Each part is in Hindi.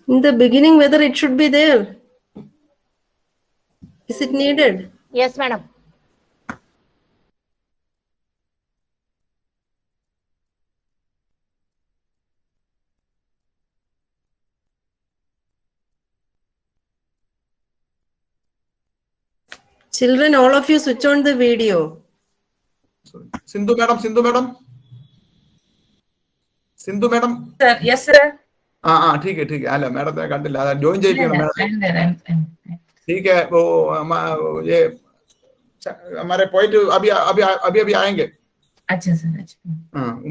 In the beginning, whether it should be there? Is it needed? Yes, madam. Children, all of you switch on the video. Sorry. Sindhu madam. Sir, yes, sir. ठीक है अല്ല मैडम കണ്ടില്ല ജോയിൻ ചെയ്യിപ്പിക്കണം मैडम ठीक है वो ये हमारे पॉइंट अभी आएंगे. अच्छा सर, अच्छा.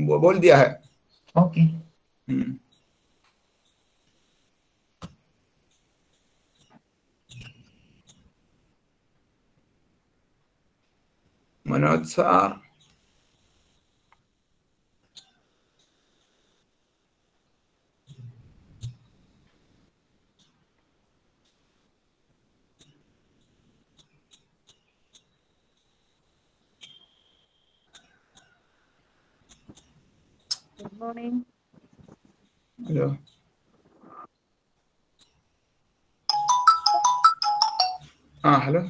वो बोल दिया है. Okay. Manoj sir. Good morning. Hello. Hello.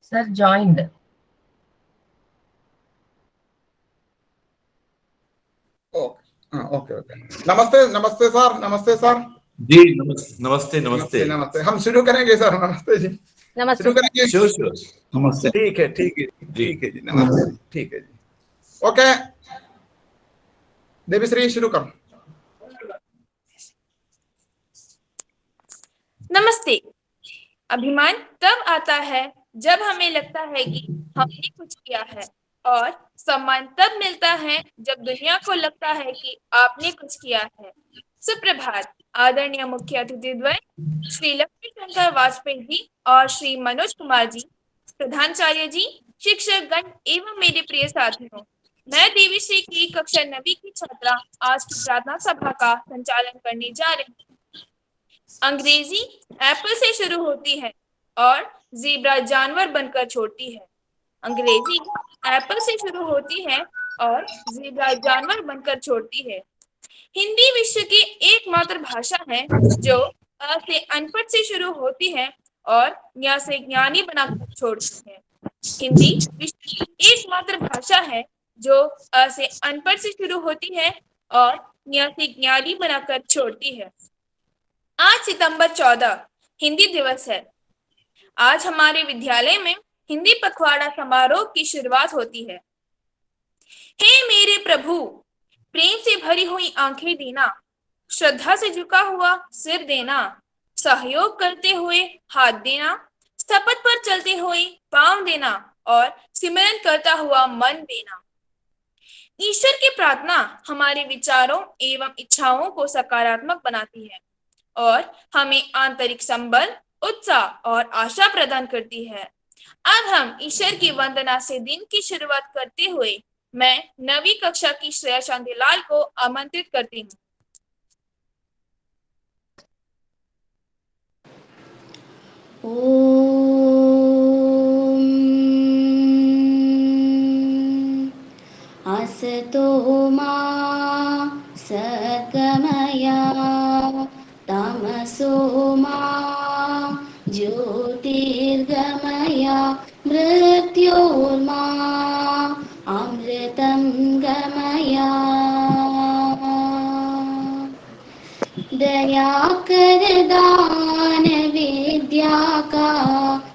Sir joined. Okay. नमस्ते सर. जी नमस्ते. हम शुरू करेंगे सर. नमस्ते जी. नमस्ते. शुरू करेंगे. श्योर. नमस्ते. ठीक है जी. नमस्ते. ठीक है जी. ओके. देवीश्री शुरू कर. नमस्ते. अभिमान तब आता है जब हमें लगता है कि हमने कुछ किया है, और सम्मान तब मिलता है जब दुनिया को लगता है कि आपने कुछ किया है. सुप्रभात. आदरणीय मुख्य अतिथिद्वय श्री लक्ष्मी शंकर वाजपेयी जी और श्री मनोज कुमार जी, प्रधानाचार्य जी, शिक्षक गण एवं मेरे प्रिय साथियों, मैं देवीश्री की कक्षा 9वीं की छात्रा आज की प्रार्थना सभा का संचालन करने जा रही हूँ. अंग्रेजी एप्पल से शुरू होती है और ज़ेब्रा जानवर बनकर छोड़ती है. अंग्रेजी एप्पल से शुरू होती है और ज़ेब्रा जानवर बनकर छोड़ती है. हिंदी विश्व की एकमात्र भाषा है जो अ से अनपढ़ से शुरू होती है और ज्ञ से ज्ञानी बनाकर छोड़ती है. हिंदी विश्व की एकमात्र भाषा है जो अ से अनपढ़ से शुरू होती है और ज्ञ से ज्ञानी बनाकर छोड़ती है. आज सितंबर 14 हिंदी दिवस है. आज हमारे विद्यालय में हिंदी पखवाड़ा समारोह की शुरुआत होती है. हे मेरे प्रभु, प्रेम से भरी हुई आंखें देना, श्रद्धा से झुका हुआ सिर देना, सहयोग करते हुए हाथ देना, शपथ पर चलते हुए पांव देना और सिमरन करता हुआ मन देना. ईश्वर की प्रार्थना हमारे विचारों एवं इच्छाओं को सकारात्मक बनाती है और हमें आंतरिक संबल, उत्साह और आशा प्रदान करती है. अब हम ईश्वर की वंदना से दिन की शुरुआत करते हुए मैं 9वीं कक्षा की श्रेया शांतिलाल को आमंत्रित करती हूँ. असतो मा सद्गमया तमसो मा ज्योतिर्गमया मृत्योर्मा अमृतं गमया दया कर दान विद्या का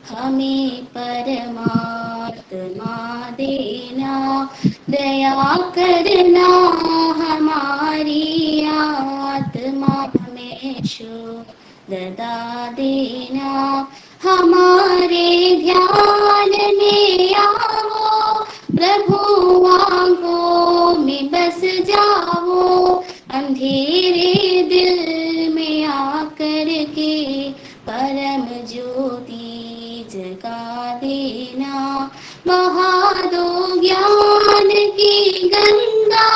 हमें परमात्मा देना दया करना हमारी आत्मा में शुद्धता देना हमारे ध्यान में आओ प्रभु आंखों में बस जाओ अंधेरे दिल में आकर के परम ज्योति जगा देना बहा दो ज्ञान की गंगा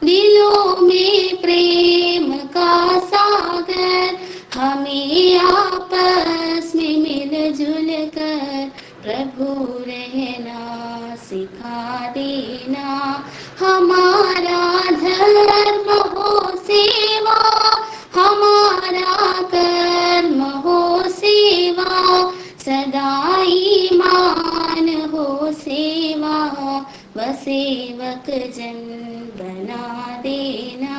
दिलों में प्रेम का सागर हमें आपस में मिलजुल कर प्रभु रहना सिखा देना हमारा धर्म हो सेवा हमारा कर्म हो सेवा सदा ईमान हो सेवा व सेवक जन बना देना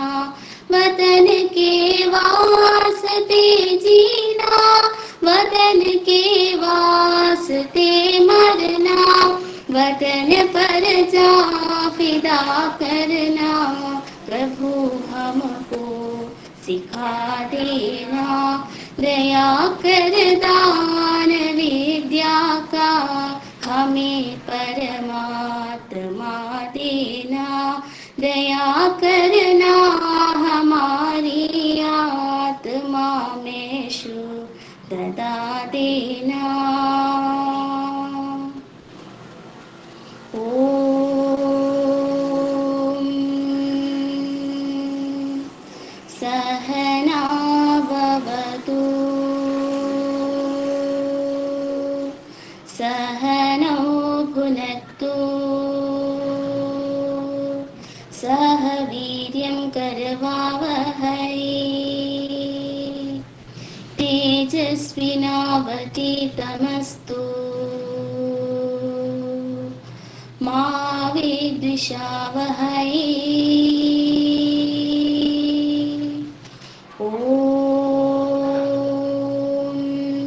वतन के वास्ते जीना वतन के वास्ते मरना वतन पर जा फिदा करना प्रभु हमको सिखा देना दया कर दान विद्या का हमें परमात्मा देना दया करना हमारी आत्मा में शुद्धता देना सहना भवतु सहनौ भुनक्तु सह वीर्यं करवावहै तेजस्विनावतीतमस्तु मा विद्विषावहै ॐ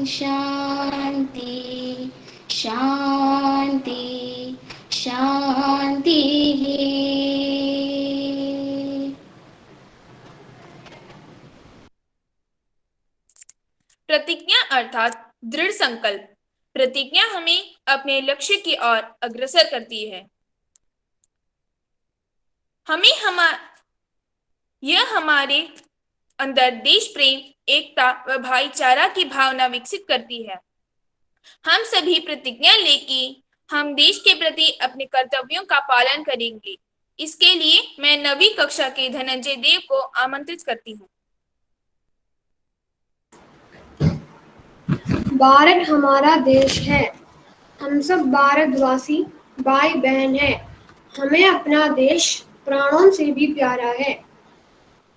शान्ति शान्ति शान्तिः प्रतिज्ञा अर्थात दृढ़ संकल्प। प्रतिज्ञा हमें अपने लक्ष्य की ओर अग्रसर करती है। यह हमारे अंदर देश प्रेम, एकता व भाईचारा की भावना विकसित करती है। हम सभी प्रतिज्ञा लें कि हम देश के प्रति अपने कर्तव्यों का पालन करेंगे। इसके लिए मैं 9वीं कक्षा के धनंजय देव को आमंत्रित करती हूँ। भारत हमारा देश है। हम सब भारतवासी भाई बहन हैं। हमें अपना देश प्राणों से भी प्यारा है।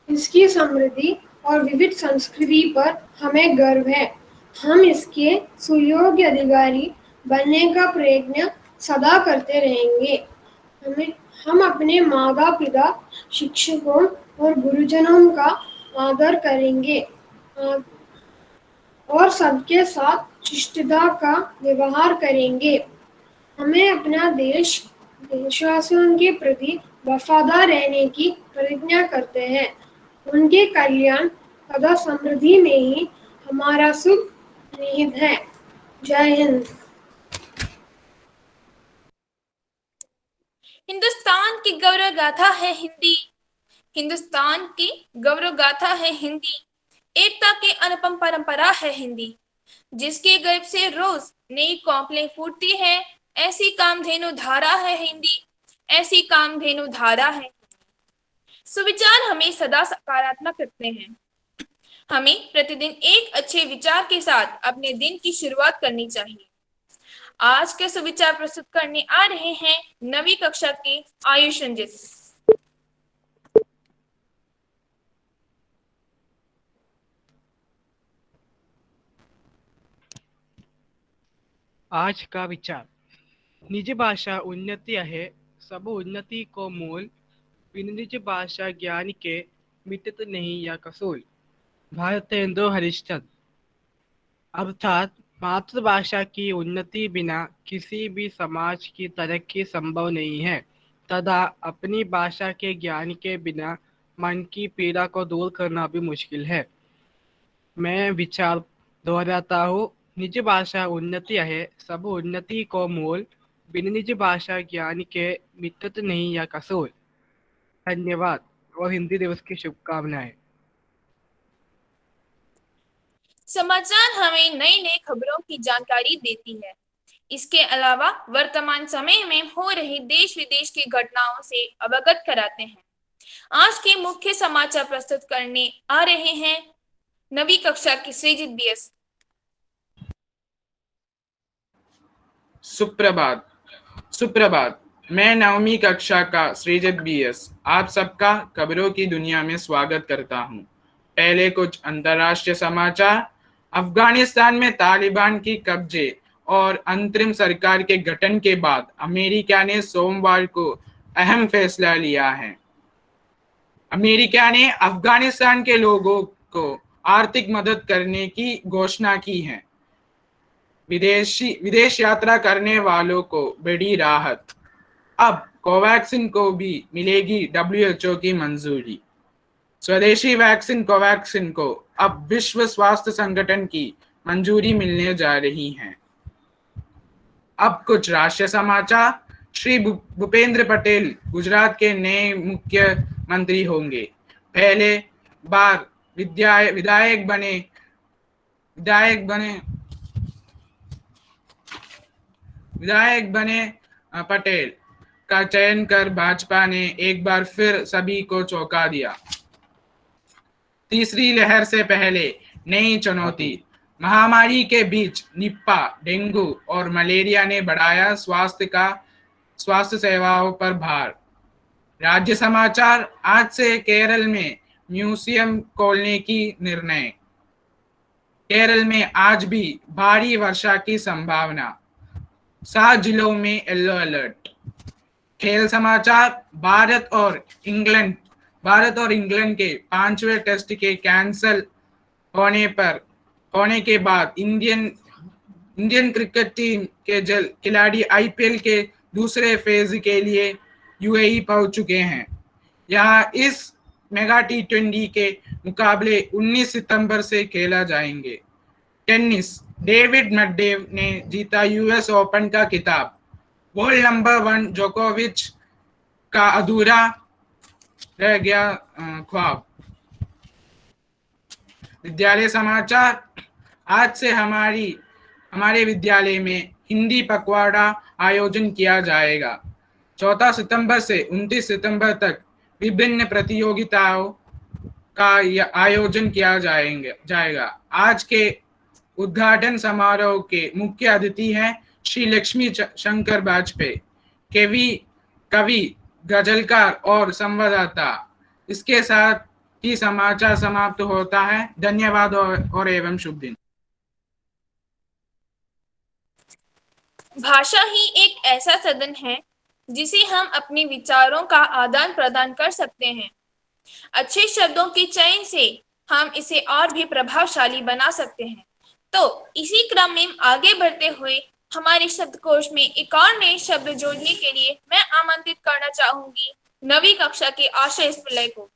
इसकी समृद्धि और विविध संस्कृति पर हमें गर्व है। हम इसके सुयोग्य अधिकारी बनने का प्रयत्न सदा करते रहेंगे। हम अपने माता पिता, शिक्षकों और गुरुजनों का आदर करेंगे और सबके साथ शिष्टता का व्यवहार करेंगे। हमें अपना देशवासियों के प्रति वफादार रहने की प्रतिज्ञा करते हैं। उनके कल्याण तथा समृद्धि में ही हमारा सुख निहित है। जय हिंद। हिंदुस्तान की गौरव गाथा है हिंदी। हिंदुस्तान की गौरव गाथा है हिंदी। एकता की अनुपम परंपरा है हिंदी। जिसके गर्भ से रोज नई कौपलें फूटती है, ऐसी कामधेनु धारा है हिंदी। ऐसी कामधेनु धारा है। सुविचार हमें सदा सकारात्मक रखते हैं। हमें प्रतिदिन एक अच्छे विचार के साथ अपने दिन की शुरुआत करनी चाहिए। आज के सुविचार प्रस्तुत करने आ रहे हैं नवी कक्षा के आयुष रंजित। आज का विचार। निज भाषा उन्नति है, सब उन्नति को मूल। बिन निज भाषा ज्ञान के मिटत नहीं या कसूल। भारतेंदु हरिश्चंद्र। अर्थात मातृभाषा की उन्नति बिना किसी भी समाज की तरक्की संभव नहीं है तथा अपनी भाषा के ज्ञान के बिना मन की पीड़ा को दूर करना भी मुश्किल है। मैं विचार दोहराता हूँ। निज भाषा उन्नति है, सब उन्नति को मूल। बिन निज भाषा ज्ञान के मिटत नहीं या कसूल। धन्यवाद और हिंदी दिवस की शुभकामनाएं। समाचार हमें नई नई खबरों की जानकारी देती है। इसके अलावा वर्तमान समय में हो रही देश विदेश की घटनाओं से अवगत कराते हैं। आज के मुख्य समाचार प्रस्तुत करने आ रहे हैं नवी कक्षा की श्रीजित बीएस। सुप्रभात। सुप्रभात। मैं नवमी कक्षा का श्रीजित बीएस आप सबका खबरों की दुनिया में स्वागत करता हूं। पहले कुछ अंतर्राष्ट्रीय समाचार। अफगानिस्तान में तालिबान की कब्जे और अंतरिम सरकार के गठन के बाद अमेरिका ने सोमवार को अहम फैसला लिया है। अमेरिका ने अफगानिस्तान के लोगों को आर्थिक मदद करने की घोषणा की है। विदेश यात्रा करने वालों को बड़ी राहत। अब कोवैक्सिन को भी मिलेगी WHO की मंजूरी। स्वदेशी वैक्सीन कोवैक्सिन को अब विश्व स्वास्थ्य संगठन की मंजूरी मिलने जा रही है। अब कुछ राष्ट्रीय समाचार। श्री भूपेंद्र पटेल गुजरात के नए मुख्यमंत्री होंगे। पहले बार विधायक बने पटेल का चयन कर भाजपा ने एक बार फिर सभी को चौंका दिया। तीसरी लहर से पहले नई चुनौती। महामारी के बीच निपा, डेंगू और मलेरिया ने बढ़ाया स्वास्थ्य सेवाओं पर भार। राज्य समाचार। आज से केरल में म्यूजियम खोलने की निर्णय। केरल में आज भी भारी वर्षा की संभावना। 7 जिलों में येलो अलर्ट। खेल समाचार। भारत और इंग्लैंड के 5वें टेस्ट के कैंसिल होने के बाद इंडियन क्रिकेट टीम के खिलाड़ी IPL के दूसरे फेज के लिए UAE पहुंच चुके हैं। यहाँ इस मेगा T20 के मुकाबले 19 सितंबर से खेला जाएंगे। टेनिस। डेविड मेडवेडेव ने जीता US ओपन का खिताब। वर्ल्ड नंबर 1 जोकोविच का अधूरा रह गया ख्वाब। विद्यालय समाचार। आज से हमारे विद्यालय में हिंदी पखवाड़ा आयोजन किया जाएगा। 14 सितंबर से 29 सितंबर तक विभिन्न प्रतियोगिताओं का आयोजन किया जाएगा। आज के उद्घाटन समारोह के मुख्य अतिथि हैं श्री लक्ष्मी शंकर वाजपेयी, कवि, गजलकार और संवाददाता। इसके साथ ही समाचार समाप्त होता है। धन्यवाद और एवं शुभ दिन। भाषा ही एक ऐसा साधन है जिसे हम अपने विचारों का आदान प्रदान कर सकते हैं। अच्छे शब्दों के चयन से हम इसे और भी प्रभावशाली बना सकते हैं। तो इसी क्रम में आगे बढ़ते हुए हमारे शब्दकोश में एक और नए शब्द जोड़ने के लिए मैं आमंत्रित करना चाहूंगी नवी कक्षा के आशीष पिल्लै को।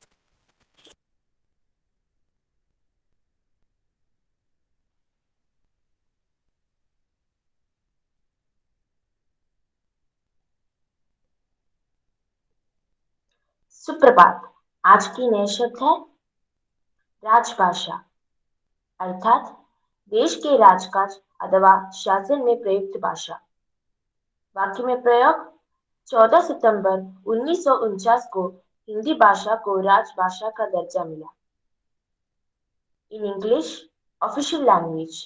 सुप्रभात। आज की नए शब्द है राजभाषा, अर्थात देश के राजकाज अथवा शासन में प्रयुक्त भाषा। वाक्य में प्रयोग। 14 सितंबर 1949 को हिंदी भाषा को राजभाषा का दर्जा मिला। इन इंग्लिश ऑफिशियल लैंग्वेज,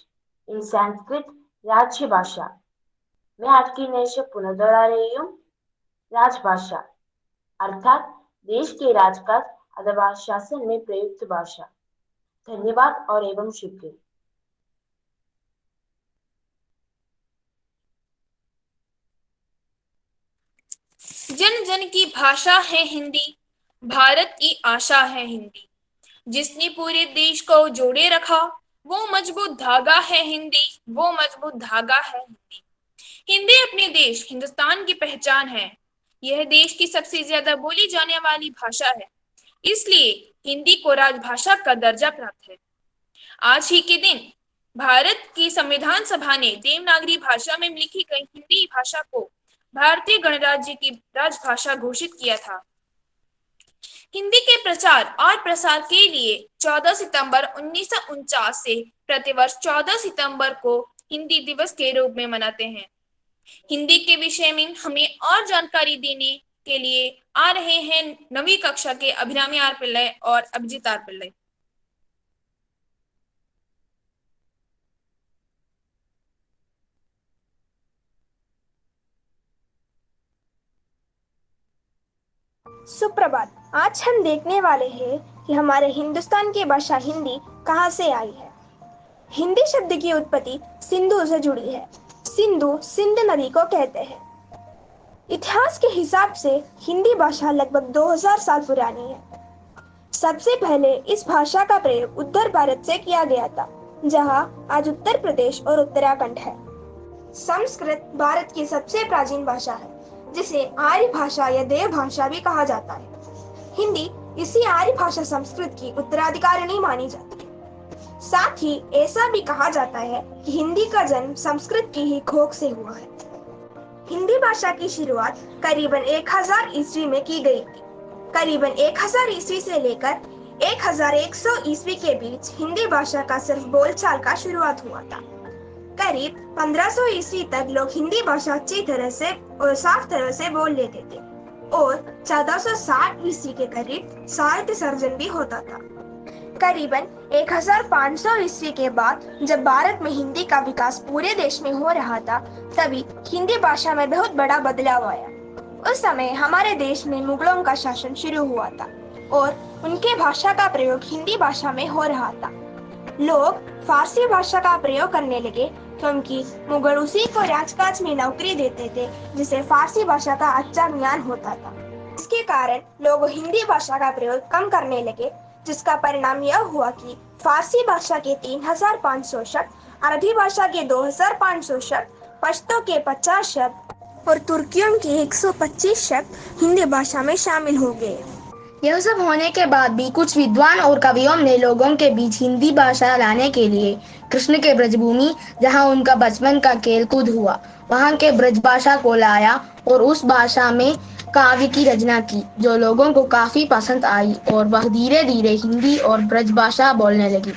इन संस्कृत राज्य भाषा। मैं आज की नए शब्द पुनः दोहरा रही हूँ, राजभाषा अर्थात देश के राजकाज अथवा शासन में प्रयुक्त भाषा। धन्यवाद और एवं शुभ दिन। जन जन की भाषा है हिंदी, भारत की आशा है हिंदी। जिसने पूरे देश को जोड़े रखा, वो मजबूत धागा है हिंदी, वो मजबूत धागा है हिंदी। हिंदी अपने देश हिंदुस्तान की पहचान है। यह देश की सबसे ज्यादा बोली जाने वाली भाषा है, इसलिए हिंदी को राजभाषा का दर्जा प्राप्त है। आज ही के दिन भारत की संविधान सभा ने देवनागरी भाषा में लिखी गई हिंदी भाषा को भारतीय गणराज्य की राजभाषा घोषित किया था। हिंदी के प्रचार और प्रसार के लिए 14 सितंबर 1949 से प्रतिवर्ष 14 सितंबर को हिंदी दिवस के रूप में मनाते हैं। हिंदी के विषय में हमें और जानकारी देने के लिए आ रहे हैं नवी कक्षा के अभिरामी आर पिल्लई और अभिजीत आर पिल्लई। सुप्रभात। आज हम देखने वाले हैं कि हमारे हिंदुस्तान की भाषा हिंदी कहाँ से आई है। हिंदी शब्द की उत्पत्ति सिंधु से जुड़ी है। सिंधु सिंध नदी को कहते हैं। इतिहास के हिसाब से हिंदी भाषा लगभग 2000 साल पुरानी है। सबसे पहले इस भाषा का प्रयोग उत्तर भारत से किया गया था, जहाँ आज उत्तर प्रदेश और उत्तराखंड है। संस्कृत भारत की सबसे प्राचीन भाषा है, जिसे आर्य भाषा या देव भाषा भी कहा जाता है। हिंदी इसी आर्य भाषा संस्कृत की उत्तराधिकारिणी मानी जाती है। साथ ही ऐसा भी कहा जाता है कि हिंदी का जन्म संस्कृत की ही खोज से हुआ है। हिंदी भाषा की शुरुआत करीबन 1000 ईस्वी में की गई थी। करीबन 1000 ईस्वी से लेकर 1100 ईस्वी के बीच हिंदी भाषा का सिर्फ बोलचाल का शुरुआत हुआ था। करीब 1500 ईस्वी तक लोग हिंदी भाषा अच्छी तरह से और साफ तरह से बोल लेते थे और 1460 ईस्वी के करीब साहित्य सर्जन भी होता था। करीबन 1500 ईस्वी के बाद जब भारत में हिंदी का विकास पूरे देश में हो रहा था, तभी हिंदी भाषा में बहुत बड़ा बदलाव आया। उस समय हमारे देश में मुगलों का शासन शुरू हुआ था और उनके भाषा का प्रयोग हिंदी भाषा में हो रहा था। लोग फारसी भाषा का प्रयोग करने लगे क्योंकि मुगल उसी को राजकाज में नौकरी देते थे, जिसे फारसी भाषा का अच्छा ज्ञान होता था। इसके कारण लोग हिंदी भाषा का प्रयोग कम करने लगे, जिसका परिणाम यह हुआ कि फारसी भाषा के 3500 शब्द, अरबी भाषा के 2500 शब्द, पश्तो के 50 शब्द और तुर्कियों के 125 शब्द हिंदी भाषा में शामिल हो गए। यह सब होने के बाद भी कुछ विद्वान और कवियों ने लोगों के बीच हिंदी भाषा लाने के लिए कृष्ण के ब्रजभूमि, जहाँ उनका बचपन का खेलकूद हुआ, वहाँ के ब्रज भाषा को लाया और उस भाषा में काव्य की रचना की, जो लोगों को काफी पसंद आई और वह धीरे धीरे हिंदी और ब्रज भाषा बोलने लगी।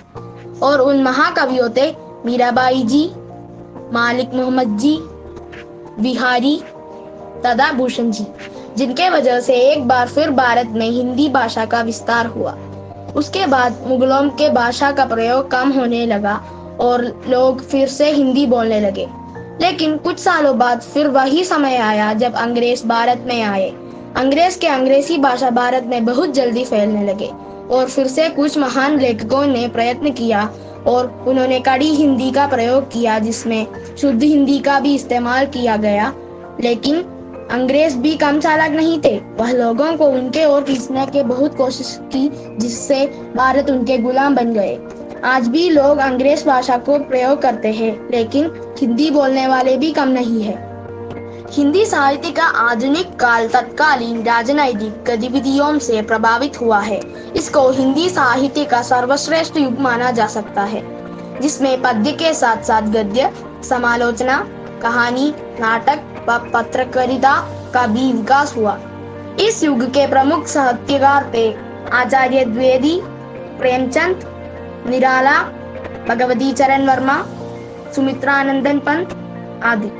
और उन महाकवियों थे मीराबाई जी, मालिक मोहम्मद जी, बिहारी तथा भूषण जी, जिनके वजह से एक बार फिर भारत में हिंदी भाषा का विस्तार हुआ। उसके बाद मुगलों के भाषा का प्रयोग कम होने लगा और लोग फिर से हिंदी बोलने लगे। लेकिन कुछ सालों बाद फिर वही समय आया जब अंग्रेज भारत में आए। अंग्रेज के अंग्रेजी भाषा भारत में बहुत जल्दी फैलने लगे और फिर से कुछ महान लेखकों ने प्रयत्न किया और उन्होंने कड़ी हिंदी का प्रयोग किया, जिसमें शुद्ध हिंदी का भी इस्तेमाल किया गया। लेकिन अंग्रेज भी कम चालाक नहीं थे। वह लोगों को उनके ओर खींचने की बहुत कोशिश की, जिससे भारत उनके गुलाम बन गए। आज भी लोग अंग्रेज भाषा को प्रयोग करते हैं, लेकिन हिंदी बोलने वाले भी कम नहीं है। हिंदी साहित्य का आधुनिक काल तत्कालीन राजनैतिक गतिविधियों से प्रभावित हुआ है। इसको हिंदी साहित्य का सर्वश्रेष्ठ युग माना जा सकता है, जिसमें पद्य के साथ साथ गद्य, समालोचना, कहानी, नाटक व पत्रकारिता का भी विकास हुआ। इस युग के प्रमुख साहित्यकार थे आचार्य द्विवेदी, प्रेमचंद, निराला, भगवती चरण वर्मा, सुमित्रानंदन पंत आदि।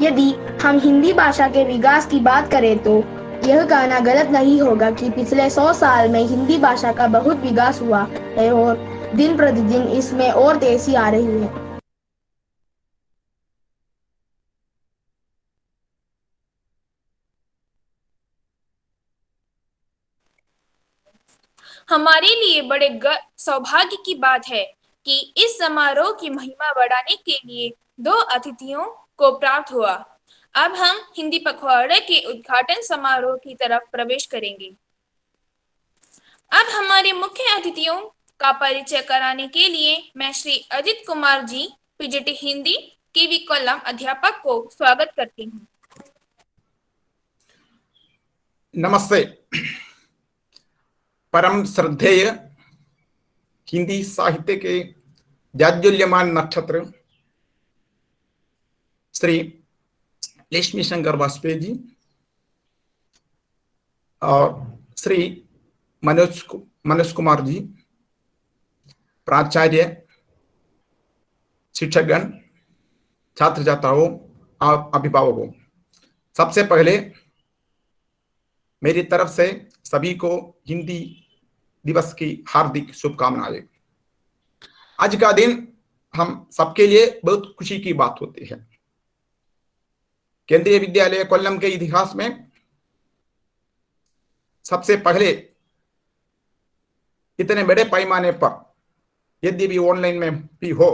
यदि हम हिंदी भाषा के विकास की बात करें तो यह कहना गलत नहीं होगा कि पिछले 100 साल में हिंदी भाषा का बहुत विकास हुआ है और दिन प्रतिदिन इसमें और तेजी आ रही है। हमारे लिए बड़े सौभाग्य की बात है कि इस समारोह की महिमा बढ़ाने के लिए 2 अतिथियों को प्राप्त हुआ। अब हम हिंदी पखवाड़े के उद्घाटन समारोह की तरफ प्रवेश करेंगे। अब हमारे मुख्य अतिथियों का परिचय कराने के लिए मैं श्री अजित कुमार जी, पीजीटी हिंदी, केवी कॉलम अध्यापक को स्वागत करती हूँ। नमस्ते। परम श्रद्धेय हिंदी साहित्य के जाज्वल्यमान नक्षत्र श्री लक्ष्मी शंकर वाजपेयी जी और श्री मनोज कुमार जी, प्राचार्य, शिक्षकगण, छात्र छात्राओं और अभिभावकों, सबसे पहले मेरी तरफ से सभी को हिंदी दिवस की हार्दिक शुभकामनाएं। आज का दिन हम सबके लिए बहुत खुशी की बात होती है। केंद्रीय विद्यालय कोल्लम के इतिहास में सबसे पहले इतने बड़े पैमाने पर, यदि भी ऑनलाइन में भी हो,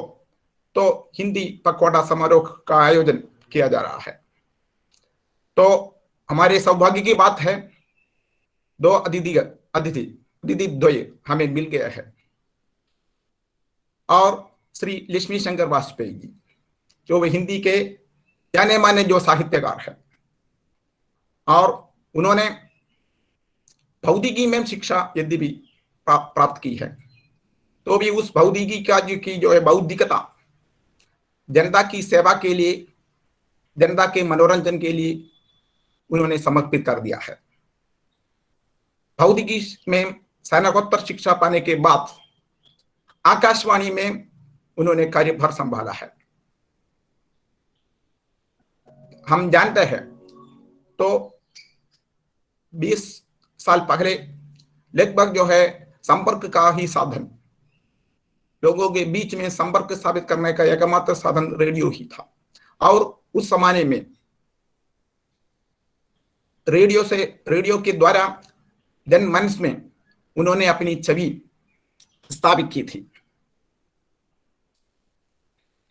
तो हिंदी पखवाड़ा समारोह का आयोजन किया जा रहा है। तो हमारे सौभाग्य की बात है, 2 अतिथि द्वय हमें मिल गया है। और श्री लक्ष्मी शंकर वाजपेयी जी, जो वे हिंदी के जाने माने जो साहित्यकार है, और उन्होंने भौतिकी में शिक्षा यदि भी प्राप्त की है, तो भी उस भौतिकी की जो है बौद्धिकता जनता की सेवा के लिए, जनता के मनोरंजन के लिए उन्होंने समर्पित कर दिया है। भौतिकी में स्नातकोत्तर शिक्षा पाने के बाद आकाशवाणी में उन्होंने कार्यभार संभाला है। हम जानते हैं, तो 20 साल पहले लगभग जो है संपर्क का ही साधन, लोगों के बीच में संपर्क स्थापित करने का एकमात्र साधन रेडियो ही था। और उस जमाने में रेडियो के द्वारा जनमानस में उन्होंने अपनी छवि स्थापित की थी।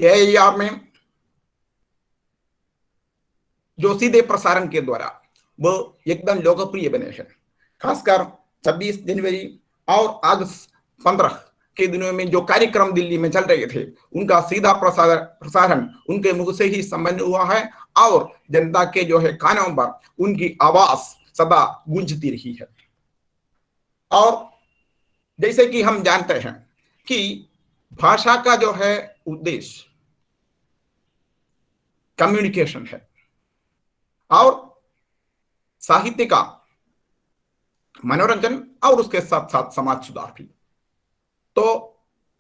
AIR में जो सीधे प्रसारण के द्वारा वो एकदम लोकप्रिय बने हैं। खासकर 26 जनवरी और अगस्त 15 के दिनों में जो कार्यक्रम दिल्ली में चल रहे थे, उनका सीधा प्रसारण उनके मुख से ही संपन्न हुआ है, और जनता के जो है कानों पर उनकी आवाज सदा गूंजती रही है। और जैसे कि हम जानते हैं कि भाषा का जो है उद्देश्य कम्युनिकेशन है, और साहित्य का मनोरंजन, और उसके साथ साथ समाज सुधार भी। तो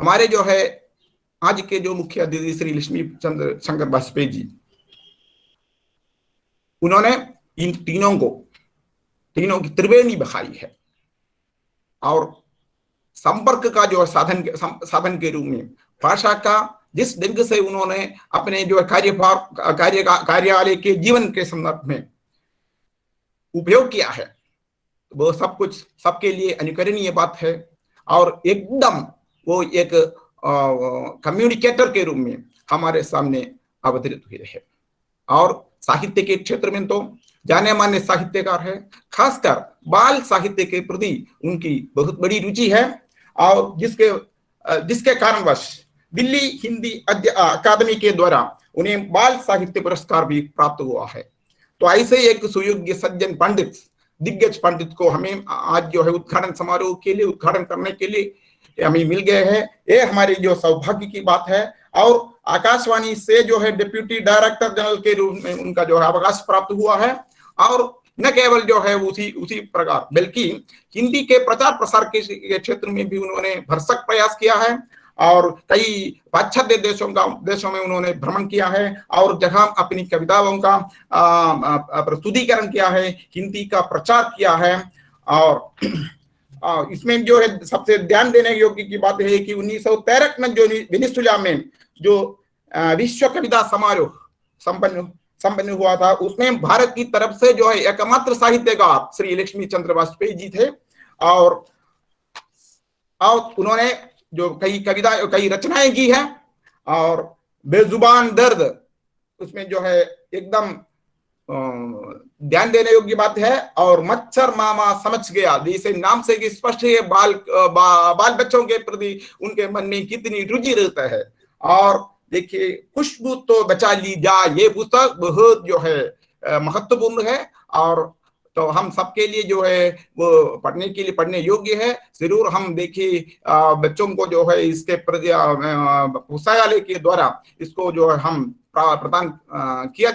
हमारे जो है आज के जो मुख्य अतिथि श्री लक्ष्मी शंकर वाजपेयी जी, उन्होंने इन तीनों की त्रिवेणी बखाई है, और संपर्क का जो साधन के रूप में भाषा का जिस ढंग से उन्होंने अपने जो कार्यालय के जीवन के संदर्भ में उपयोग किया है, वो सब कुछ सबके लिए अनुकरणीय बात है। और एकदम वो एक कम्युनिकेटर के रूप में हमारे सामने अवतरित हुए हैं। और साहित्य के क्षेत्र में तो जाने माने साहित्यकार है, खासकर बाल साहित्य के प्रति उनकी बहुत बड़ी रुचि है, और जिसके कारणवश दिल्ली हिंदी अकादमी के द्वारा उन्हें बाल साहित्य पुरस्कार भी प्राप्त हुआ है। तो ऐसे एक सुयोग्य सज्जन पंडित, दिग्गज पंडित को हमें आज जो है उद्घाटन करने के लिए हमें मिल गए हैं। ये हमारी जो सौभाग्य की बात है। और आकाशवाणी से जो है डिप्यूटी डायरेक्टर जनरल के रूप में उनका जो है अवकाश प्राप्त हुआ है, और न केवल जो है उसी प्रकार बल्कि हिंदी के प्रचार प्रसार के क्षेत्र में भी उन्होंने भरसक प्रयास किया है, और कई पाश्चात्य देशों में उन्होंने भ्रमण किया है, और जहां अपनी कविताओं का प्रस्तुतिकरण किया है, हिंदी का प्रचार किया है। और इसमें जो है सबसे ध्यान देने योग्य की बात है कि 1913 में जो वेनेजुएला में जो विश्व कविता समारोह संपन्न हुआ था, उसमें भारत की तरफ से जो है एकमात्र साहित्यकार श्री लक्ष्मी चंद्र वाजपेयी जी थे। और उन्होंने जो कई रचनाएं की है, और बेजुबान दर्द उसमें जो है एकदम ध्यान देने योग्य बात है। और मच्छर मामा समझ गया, जैसे नाम से स्पष्ट है, बाल बच्चों के प्रति उनके मन में कितनी रुचि रहता है। और देखिए, खुशबू तो बचा ली जा, ये पुस्तक बहुत जो है महत्वपूर्ण है, और तो हम सबके लिए जो है वो पढ़ने योग्य है। जरूर हम देखिए बच्चों को जो है इसके पुस्तकालय के द्वारा इसको जो है हम प्रदान किए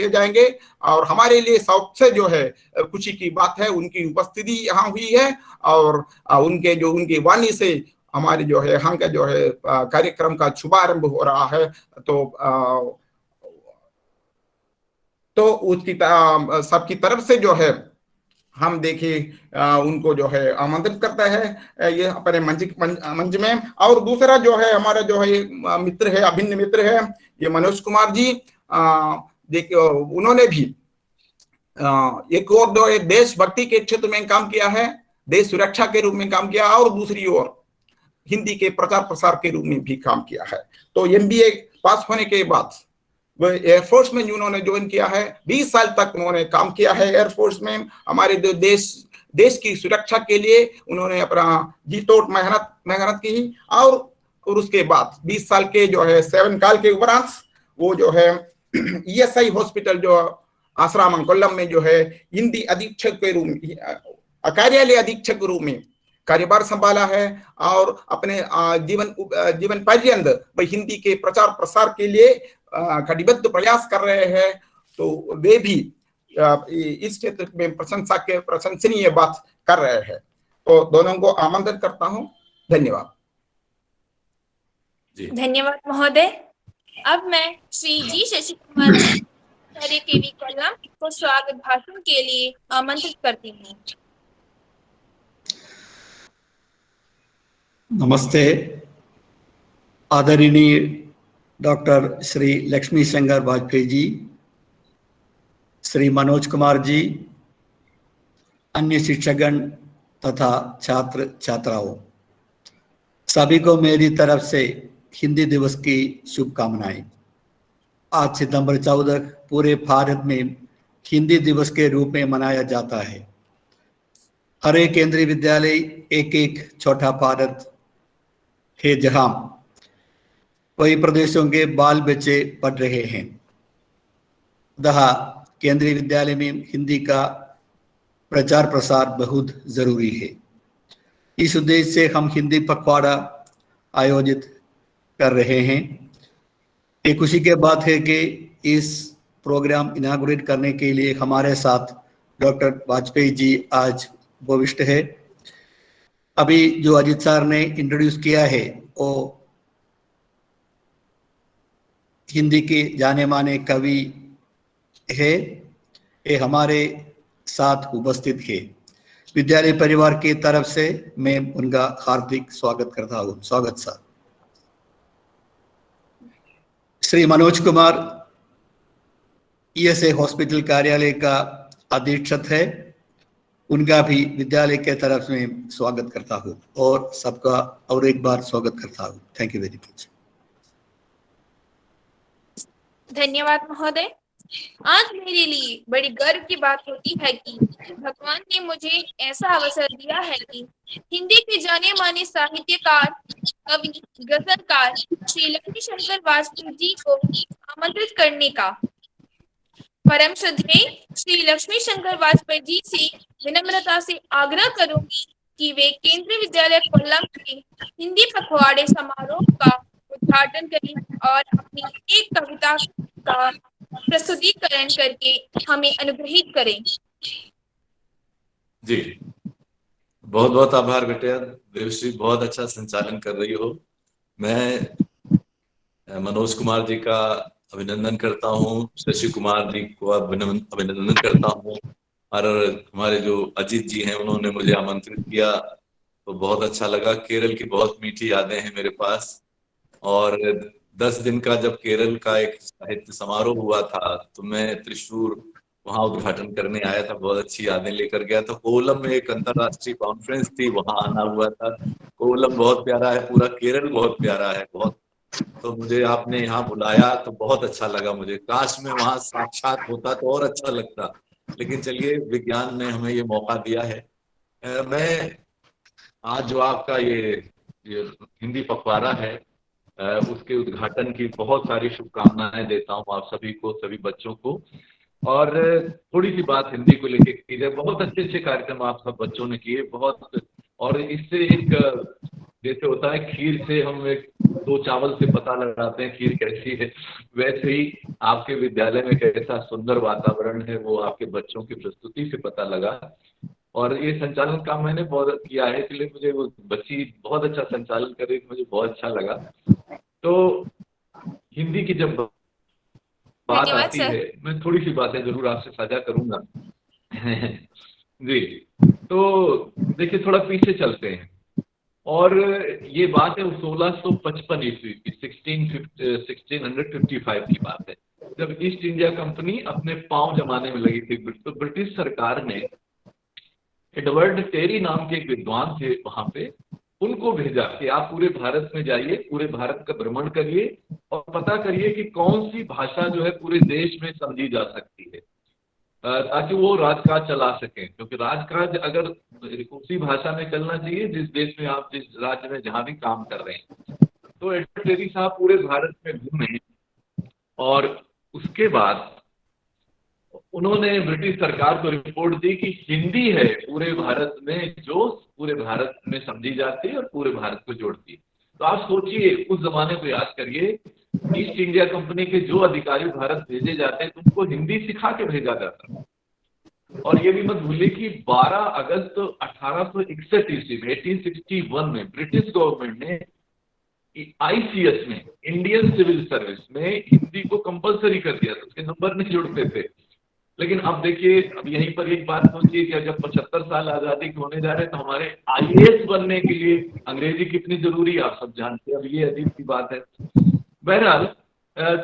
जाएंगे। और हमारे लिए सबसे जो है खुशी की बात है उनकी उपस्थिति यहाँ हुई है, और उनकी वाणी से हमारे जो है हम का जो है कार्यक्रम का शुभारंभ हो रहा है। तो उसकी सबकी तरफ से जो है हम देखिए उनको जो है आमंत्रित करता है ये अपने मंच में। और दूसरा जो है हमारा जो है मित्र है, अभिन्न मित्र है, ये मनोज कुमार जी। देखिए, उन्होंने भी एक और जो है देशभक्ति के क्षेत्र में काम किया है, देश सुरक्षा के रूप में काम किया, और दूसरी ओर हिंदी के प्रचार प्रसार के रूप में भी काम किया है। तो MBA पास होने के बाद वह एयरफोर्स में उन्होंने ज्वाइन किया है। 20 साल तक उन्होंने काम किया है एयरफोर्स में। हमारे जो देश की सुरक्षा के लिए उन्होंने अपना जी तोड़ मेहनत की। और उसके बाद 20 साल के जो है सेवन काल के उपरांत वो जो है ESI हॉस्पिटल जो आश्रम कोल्लम में जो है हिंदी अधीक्षक के रूप में, कार्यालय अधीक्षक के रूप में कार्यभार संभाला है। और अपने जीवन पर्यंत वह हिंदी के प्रचार प्रसार के लिए कटिबद्ध प्रयास कर रहे हैं। तो वे भी इस क्षेत्र में प्रशंसनीय बात कर रहे हैं। तो दोनों को आमंत्रित करता हूं। धन्यवाद। धन्यवाद महोदय। अब मैं श्री जी शशि कुमार जी KV कोल्लम को स्वागत भाषण के लिए आमंत्रित करती हूँ। नमस्ते। आदरणीय डॉक्टर श्री लक्ष्मी शंकर वाजपेयी जी, श्री मनोज कुमार जी, अन्य शिक्षकगण तथा छात्र छात्राओं, सभी को मेरी तरफ से हिंदी दिवस की शुभकामनाएं। आज सितंबर 14 पूरे भारत में हिंदी दिवस के रूप में मनाया जाता है। हर एक केंद्रीय विद्यालय एक छोटा भारत है जहां कई प्रदेशों के बाल बच्चे पढ़ रहे हैं। जहां केंद्रीय विद्यालय में हिंदी का प्रचार प्रसार बहुत जरूरी है। इस उद्देश्य से हम हिंदी पखवाड़ा आयोजित कर रहे हैं। एक खुशी की बात है कि इस प्रोग्राम इनागुरेट करने के लिए हमारे साथ डॉक्टर वाजपेयी जी आज उपविष्ट है। अभी जो अजीत सर ने इंट्रोड्यूस किया है वो हिंदी के जाने माने कवि है, ये हमारे साथ उपस्थित है। विद्यालय परिवार की तरफ से मैं उनका हार्दिक स्वागत करता हूँ। स्वागत sir. Shri Manoj Kumar ESI hospital कार्यालय का अधीक्षक है, उनका भी विद्यालय के तरफ से स्वागत करता हूँ और सबका और एक बार स्वागत करता हूँ। Thank you very much. धन्यवाद महोदय। आज मेरे लिए बड़ी गर्व की बात होती है कि भगवान ने मुझे ऐसा अवसर दिया है कि हिंदी के जाने माने साहित्यकार, कवि, गजलकार श्री लक्ष्मी शंकर वाजपेयी जी को आमंत्रित करने का। परम श्रद्धेय श्री लक्ष्मी शंकर वाजपेयी जी से विनम्रता से आग्रह करूंगी कि वे केंद्रीय विद्यालय कोल्लम के हिंदी पखवाड़े समारोह का उद्घाटन करें और अपनी एक कविता का प्रस्तुतिकरण करके हमें अनुग्रहित करें। जी, बहुत बहुत आभार बेटे। देवश्री बहुत अच्छा संचालन कर रही हो। मैं मनोज कुमार जी का अभिनंदन करता हूँ, शशि कुमार जी को अभिनंदन करता हूँ, और हमारे जो अजीत जी हैं उन्होंने मुझे आमंत्रित किया तो बहुत अच्छा लगा। केरल की बहुत मीठी यादें हैं मेरे पास। और 10 दिन का जब केरल का एक साहित्य समारोह हुआ था तो मैं त्रिशूर वहां उद्घाटन करने आया था, बहुत अच्छी यादें लेकर गया था। कोलम में एक अंतरराष्ट्रीय कॉन्फ्रेंस थी, वहां आना हुआ था। कोलम बहुत प्यारा है, पूरा केरल बहुत प्यारा है, बहुत। तो मुझे आपने यहाँ बुलाया तो बहुत अच्छा लगा मुझे। काश मैं वहां साक्षात होता तो और अच्छा लगता, लेकिन चलिए विज्ञान ने हमें ये मौका दिया है। मैं आज जो आपका ये हिंदी पखवाड़ा है उसके उद्घाटन की बहुत सारी शुभकामनाएं देता हूँ आप सभी को, सभी बच्चों को। और थोड़ी सी बात हिंदी को लेके की जाए। बहुत अच्छे अच्छे कार्यक्रम आप सब बच्चों ने किए, बहुत। और इससे एक जैसे होता है खीर से हम एक दो चावल से पता लगाते हैं खीर कैसी है, वैसे ही आपके विद्यालय में कैसा सुंदर वातावरण है वो आपके बच्चों की प्रस्तुति से पता लगा। और ये संचालन काम मैंने बहुत किया है, इसलिए मुझे वो बच्ची बहुत अच्छा संचालन कर रही थी, मुझे बहुत अच्छा लगा। तो हिंदी की जब बात धन्यवाद आती सर। है, मैं थोड़ी सी बातें जरूर आपसे साझा करूंगा। जी, तो देखिए थोड़ा पीछे चलते हैं। और ये बात है 1655 ईस्वी की, 1655 की बात है, जब ईस्ट इंडिया कंपनी अपने पांव जमाने में लगी थी। तो ब्रिटिश सरकार ने एडवर्ड टेरी नाम के एक विद्वान थे वहां पे, उनको भेजा कि आप पूरे भारत में जाइए, पूरे भारत का भ्रमण करिए और पता करिए कि कौन सी भाषा जो है पूरे देश में समझी जा सकती है, ताकि वो राजकाज चला सकें। क्योंकि राजकाज अगर उसी भाषा में चलना चाहिए जिस देश में आप, जिस राज्य में जहां भी काम कर रहे हैं। तो एडवर्ड टेरी साहब पूरे भारत में घूमे और उसके बाद उन्होंने ब्रिटिश सरकार को रिपोर्ट दी कि हिंदी है पूरे भारत में जो पूरे भारत में समझी जाती है और पूरे भारत को जोड़ती है। तो आप सोचिए, उस जमाने को याद करिए, ईस्ट इंडिया कंपनी के जो अधिकारी भारत भेजे जाते हैं उनको हिंदी सिखा के भेजा जाता है। और ये भी मत भूलिए कि 12 अगस्त 1861 ईस्वी में 1861 में ब्रिटिश गवर्नमेंट ने ICS में, इंडियन सिविल सर्विस में, हिंदी को कंपलसरी कर दिया था। उसके नंबर नहीं जुड़ते थे। लेकिन अब देखिए, अब यहीं पर एक बात सोचिए कि जब 75 साल आजादी के होने जा रहे हैं तो हमारे IAS बनने के लिए अंग्रेजी कितनी जरूरी है आप सब जानते हैं। अब ये अजीब सी बात है। बहरहाल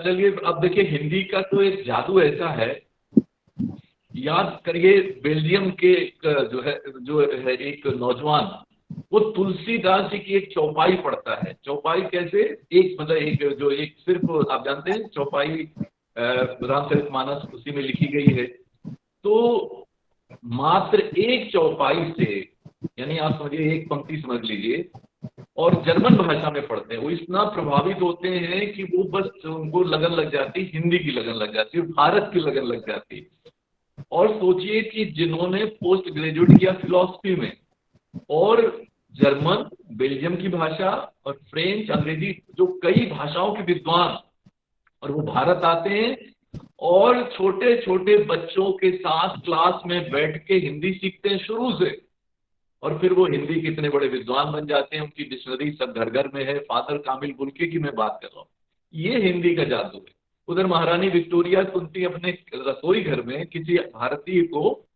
चलिए, अब देखिए हिंदी का तो एक जादू ऐसा है। याद करिए, बेल्जियम के जो है एक नौजवान, वो तुलसीदास जी की एक चौपाई पढ़ता है। चौपाई कैसे? एक मतलब एक सिर्फ आप जानते हैं चौपाई रामचरितमानस उसी में लिखी गई है। तो मात्र एक चौपाई से, यानी आप समझिए एक पंक्ति समझ लीजिए, और जर्मन भाषा में पढ़ते हैं, वो इतना प्रभावित होते हैं कि वो बस उनको लगन लग जाती, हिंदी की लगन लग जाती है, भारत की लगन लग जाती है। और सोचिए कि जिन्होंने पोस्ट ग्रेजुएट किया फिलॉसफी में, और जर्मन, बेल्जियम की भाषा और फ्रेंच, अंग्रेजी, जो कई भाषाओं के विद्वान, और वो भारत आते हैं और छोटे छोटे बच्चों के साथ क्लास में बैठ के हिंदी सीखते हैं शुरू से, और फिर वो हिंदी के इतने बड़े विद्वान बन जाते हैं। उनकी डिक्शनरी सब घर घर में है। फादर कामिल बुल्के की मैं बात कर रहा हूँ। ये हिंदी का जादू है। उधर महारानी विक्टोरिया सुनती अपने रसोई घर में किसी भारतीय को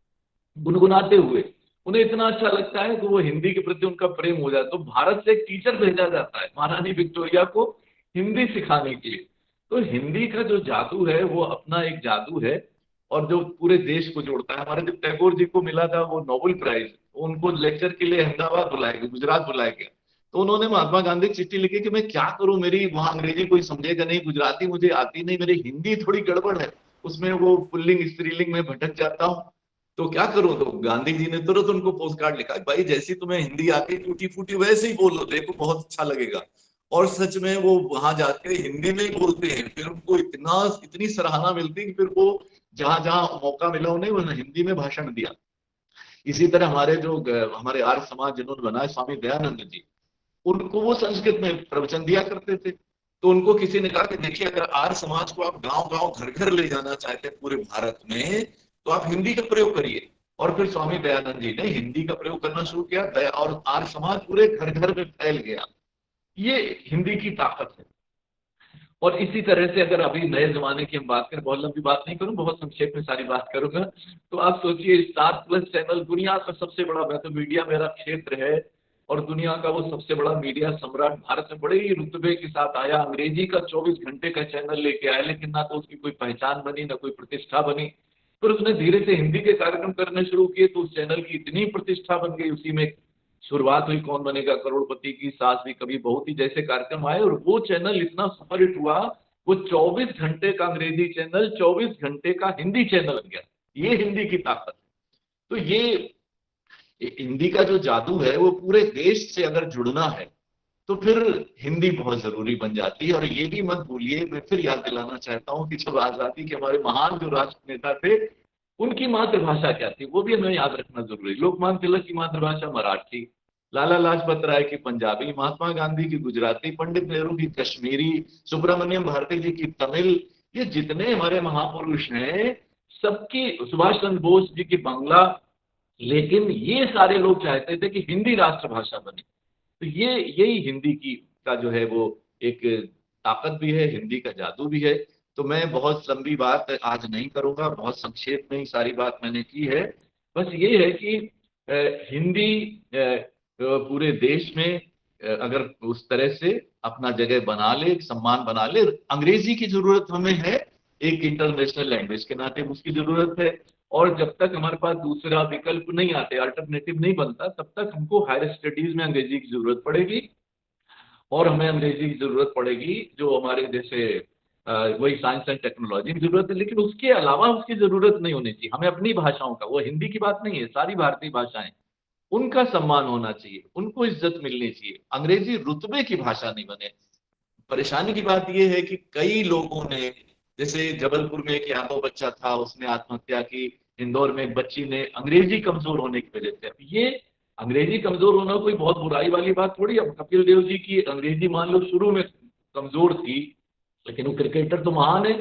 गुनगुनाते हुए, उन्हें इतना अच्छा लगता है कि वो हिंदी के प्रति उनका प्रेम हो जाता है। तो भारत से एक टीचर भेजा जाता है महारानी विक्टोरिया को हिंदी सिखाने के लिए। तो हिंदी का जो जादू है वो अपना एक जादू है, और जो पूरे देश को जोड़ता है। हमारे जब टैगोर जी को मिला था वो नोबेल प्राइज, उनको लेक्चर के लिए अहमदाबाद बुलाया गया, गुजरात बुलाया गया। तो उन्होंने महात्मा गांधी को चिट्ठी लिखी कि मैं क्या करूं, मेरी वहां अंग्रेजी कोई समझेगा नहीं, गुजराती मुझे आती नहीं, मेरी हिंदी थोड़ी गड़बड़ है, उसमें वो पुल्लिंग स्त्रीलिंग में भटक जाता हूं, तो क्या करूं। तो गांधी जी ने तुरंत उनको पोस्ट कार्ड लिखा, भाई जैसी तुम्हें हिंदी आती टूटी फूटी वैसे ही बोलो, देखो बहुत अच्छा लगेगा। और सच में वो वहां जाके हिंदी में ही बोलते हैं। फिर उनको इतनी सराहना मिलती है कि फिर वो जहां जहां मौका मिला उन्हें वो हिंदी में भाषण दिया। इसी तरह हमारे आर्य समाज जिन्होंने बनाया, स्वामी दयानंद जी, उनको वो संस्कृत में प्रवचन दिया करते थे। तो उनको किसी ने कहा कि देखिए, अगर आर्य समाज को आप गांव गांव घर घर ले जाना चाहते हैं पूरे भारत में, तो आप हिंदी का प्रयोग करिए। और फिर स्वामी दयानंद जी ने हिंदी का प्रयोग करना शुरू किया और आर्य समाज पूरे घर घर में फैल गया। ये हिंदी की ताकत है। और इसी तरह से अगर अभी नए जमाने की हम बात करें, बहुत लंबी बात नहीं करूं, बहुत संक्षेप में सारी बात करूंगा। तो आप सोचिए, 7+ चैनल, दुनिया का सबसे बड़ा मीडिया मेरा क्षेत्र है, और दुनिया का वो सबसे बड़ा मीडिया सम्राट भारत में बड़े ही रुतबे के साथ आया, अंग्रेजी का 24 घंटे का चैनल लेके आया, लेकिन ना तो उसकी कोई पहचान बनी, ना कोई प्रतिष्ठा बनी। फिर उसने धीरे से हिंदी के कार्यक्रम करने शुरू किए तो उस चैनल की इतनी प्रतिष्ठा बन गई, उसी में शुरुआत हुई कौन बनेगा करोड़पति की, सास भी कभी बहू थी जैसे कार्यक्रम आए, और वो चैनल इतना सुपरहिट हुआ, वो 24 घंटे का अंग्रेजी चैनल 24 घंटे का हिंदी चैनल बन गया। ये हिंदी की ताकत। तो ये हिंदी का जो जादू है वो पूरे देश से अगर जुड़ना है तो फिर हिंदी बहुत जरूरी बन जाती है। और ये भी मत भूलिए, मैं फिर याद दिलाना चाहता हूँ कि जब आजादी के हमारे महान जो राष्ट्र नेता थे उनकी मातृभाषा क्या थी वो भी हमें याद रखना जरूरी। लोकमान्य तिलक की मातृभाषा मराठी, लाला लाजपत राय की पंजाबी, महात्मा गांधी की गुजराती, पंडित नेहरू की कश्मीरी, सुब्रमण्यम भारती जी की तमिल, ये जितने हमारे महापुरुष हैं सबकी, सुभाष चंद्र बोस जी की बांग्ला, लेकिन ये सारे लोग चाहते थे कि हिंदी राष्ट्रभाषा बने। तो ये यही हिंदी की का जो है वो एक ताकत भी है, हिंदी का जादू भी है। तो मैं बहुत लंबी बात आज नहीं करूंगा, बहुत संक्षेप में ही सारी बात मैंने की है। बस ये है कि हिंदी पूरे देश में अगर उस तरह से अपना जगह बना ले, सम्मान बना ले, अंग्रेजी की जरूरत हमें है, एक इंटरनेशनल लैंग्वेज के नाते उसकी जरूरत है। और जब तक हमारे पास दूसरा विकल्प नहीं आते, अल्टरनेटिव नहीं बनता, तब तक हमको हायर स्टडीज में अंग्रेजी की जरूरत पड़ेगी। और हमें अंग्रेजी की जरूरत पड़ेगी जो हमारे जैसे वही साइंस एंड टेक्नोलॉजी की जरूरत है, लेकिन उसके अलावा उसकी जरूरत नहीं होनी चाहिए। हमें अपनी भाषाओं का, वो हिंदी की बात नहीं है, सारी भारतीय भाषाएं, उनका सम्मान होना चाहिए, उनको इज्जत मिलनी चाहिए। अंग्रेजी रुतबे की भाषा नहीं बने। परेशानी की बात यह है कि कई लोगों ने, जैसे जबलपुर में एक यादव बच्चा था, उसने आत्महत्या की, इंदौर में एक बच्ची ने, अंग्रेजी कमजोर होने की वजह से। ये अंग्रेजी कमजोर होना कोई बहुत बुराई वाली बात थोड़ी। अब कपिल देव जी की अंग्रेजी मान लो शुरू में कमजोर थी, लेकिन वो क्रिकेटर तो महान है।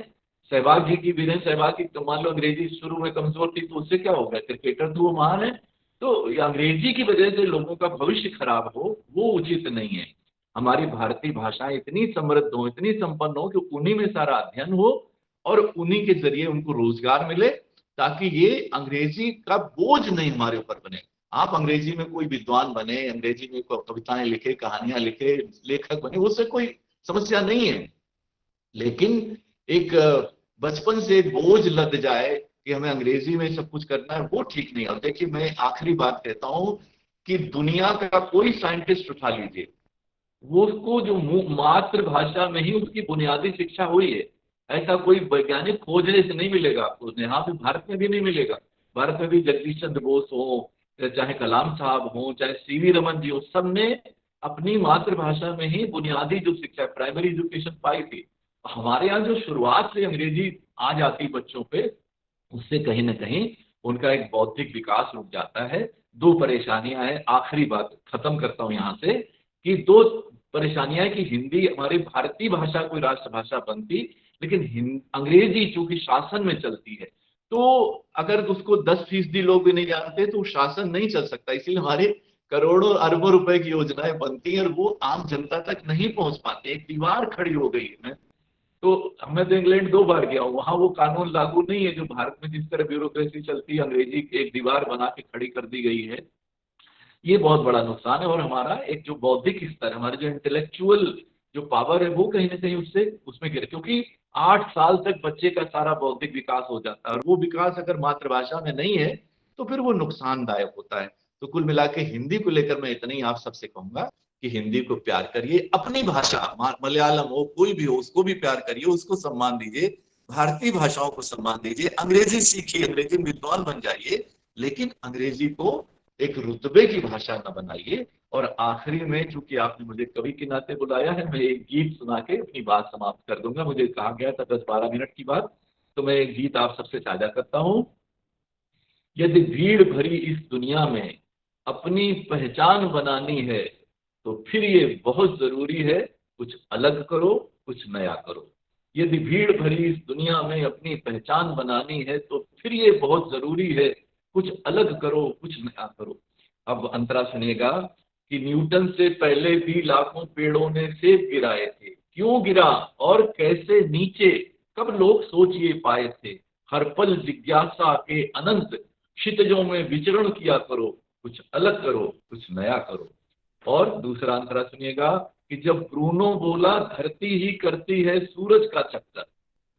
सहवाग जी की, वीरेंद्र सहवाग की तो मान लो अंग्रेजी शुरू में कमजोर थी, तो उससे क्या हो गया, क्रिकेटर तो वो महान है। तो अंग्रेजी की वजह से लोगों का भविष्य खराब हो, वो उचित नहीं है। हमारी भारतीय भाषाएं इतनी समृद्ध हो, इतनी संपन्न हो कि उन्हीं में सारा अध्ययन हो और उन्हीं के जरिए उनको रोजगार मिले, ताकि ये अंग्रेजी का बोझ नहीं हमारे ऊपर बने। आप अंग्रेजी में कोई विद्वान बने, अंग्रेजी में कोई कविताएं लिखे, कहानियां लिखे, लेखक बने, उससे कोई समस्या नहीं है। लेकिन एक बचपन से बोझ लद जाए कि हमें अंग्रेजी में सब कुछ करना है, वो ठीक नहीं है। देखिए, मैं आखिरी बात कहता हूं कि दुनिया का कोई साइंटिस्ट उठा लीजिए, वो उसको जो मातृभाषा में ही उसकी बुनियादी शिक्षा हुई है, ऐसा कोई वैज्ञानिक खोजने से नहीं मिलेगा आपको। यहाँ भी भारत में भी नहीं मिलेगा। भारत में भी जगदीश चंद्र बोस हो, चाहे कलाम साहब हो, चाहे सीवी रमन जी हो, सबने अपनी मातृभाषा में ही बुनियादी जो शिक्षा, प्राइमरी एजुकेशन पाई थी। हमारे यहाँ जो शुरुआत से अंग्रेजी आ जाती बच्चों पे, उससे कहीं ना कहीं उनका एक बौद्धिक विकास रुक जाता है। दो परेशानियां हैं, आखिरी बात खत्म करता हूं यहाँ से, कि दो परेशानियां है कि हिंदी हमारी भारतीय भाषा कोई राष्ट्रभाषा बनती, लेकिन अंग्रेजी चूंकि शासन में चलती है, तो अगर उसको 10% लोग भी नहीं जानते तो शासन नहीं चल सकता। इसीलिए हमारे करोड़ों अरबों रुपए की योजनाएं बनती हैं और वो आम जनता तक नहीं पहुंच पाती। एक दीवार खड़ी हो गई है। तो मैं तो इंग्लैंड 2 बार गया हूँ, वहां वो कानून लागू नहीं है जो भारत में जिस तरह ब्यूरोक्रेसी चलती है, अंग्रेजी की एक दीवार बना के खड़ी कर दी गई है। ये बहुत बड़ा नुकसान है। और हमारा एक जो बौद्धिक स्तर, हमारे जो इंटेलेक्चुअल जो पावर है, वो कहीं ना कहीं उसमें गिरे, क्योंकि 8 साल तक बच्चे का सारा बौद्धिक विकास हो जाता है, और वो विकास अगर मातृभाषा में नहीं है तो फिर वो नुकसानदायक होता है। तो कुल मिला के हिंदी को लेकर मैं इतना ही आप सबसे कहूंगा कि हिंदी को प्यार करिए, अपनी भाषा, मलयालम हो, कोई भी हो, उसको भी प्यार करिए, उसको सम्मान दीजिए, भारतीय भाषाओं को सम्मान दीजिए, अंग्रेजी सीखिए, अंग्रेजी विद्वान बन जाइए, लेकिन अंग्रेजी को एक रुतबे की भाषा न बनाइए। और आखिरी में, चूंकि आपने मुझे कवि के नाते बुलाया है, मैं एक गीत सुना के अपनी बात समाप्त कर दूंगा। मुझे कहा गया था 10-12 मिनट की बात, तो मैं एक गीत आप सबसे साझा करता हूं। यदि भीड़ भरी इस दुनिया में अपनी पहचान बनानी है, तो फिर ये बहुत जरूरी है, कुछ अलग करो, कुछ नया करो। यदि भीड़ भरी इस दुनिया में अपनी पहचान बनानी है, तो फिर ये बहुत जरूरी है, कुछ अलग करो, कुछ नया करो। अब अंतरा सुनिएगा कि न्यूटन से पहले भी लाखों पेड़ों ने सेब गिराए थे, क्यों गिरा और कैसे नीचे, कब लोग सोचिए पाए थे। हर पल जिज्ञासा के अनंत क्षितिजों में विचरण किया करो, कुछ अलग करो, कुछ नया करो। और दूसरा अंतरा सुनिएगा कि जब ब्रूनो बोला धरती ही करती है सूरज का चक्कर,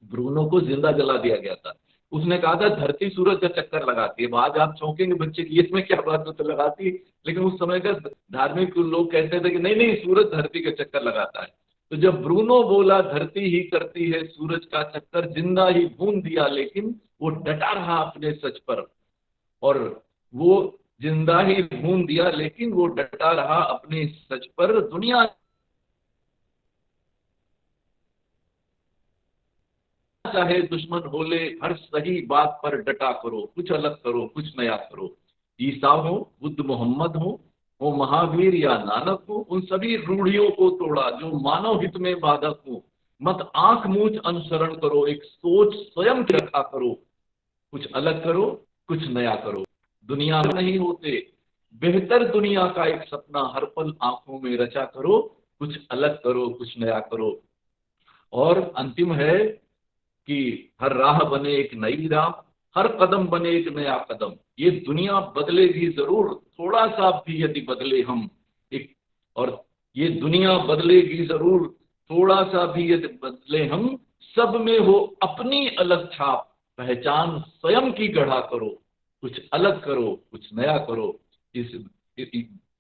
ब्रूनो को जिंदा जला दिया गया था, उसने कहा था धरती सूरज का चक्कर लगाती है। आज आप चौंकेंगे बच्चे की इसमें क्या बात है, तो लगाती, लेकिन उस समय का धार्मिक लोग कहते थे कि नहीं नहीं सूरज धरती का चक्कर लगाता है। तो जब ब्रूनो बोला धरती ही करती है सूरज का चक्कर, जिंदा ही भून दिया लेकिन वो डटा रहा अपने सच पर, और वो जिंदा ही भून दिया लेकिन वो डटा रहा अपने सच पर। दुनिया चाहे दुश्मन बोले हर सही बात पर डटा करो, कुछ अलग करो, कुछ नया करो। ईसा हो, बुद्ध मोहम्मद हो महावीर या नानक हो, उन सभी रूढ़ियों को तोड़ा जो मानव हित में बाधक हो। मत आंख मूंछ अनुसरण करो, एक सोच स्वयं की रखा करो, कुछ अलग करो, कुछ नया करो। दुनिया में नहीं होते, बेहतर दुनिया का एक सपना हर पल आंखों में रचा करो, कुछ अलग करो, कुछ नया करो। और अंतिम है कि हर राह बने एक नई राह, हर कदम बने एक नया कदम। ये दुनिया बदलेगी जरूर, थोड़ा सा भी यदि बदले हम एक, और ये दुनिया बदलेगी जरूर, थोड़ा सा भी यदि बदले हम, सब में हो अपनी अलग छाप, पहचान स्वयं की गढ़ा करो, कुछ अलग करो, कुछ नया करो।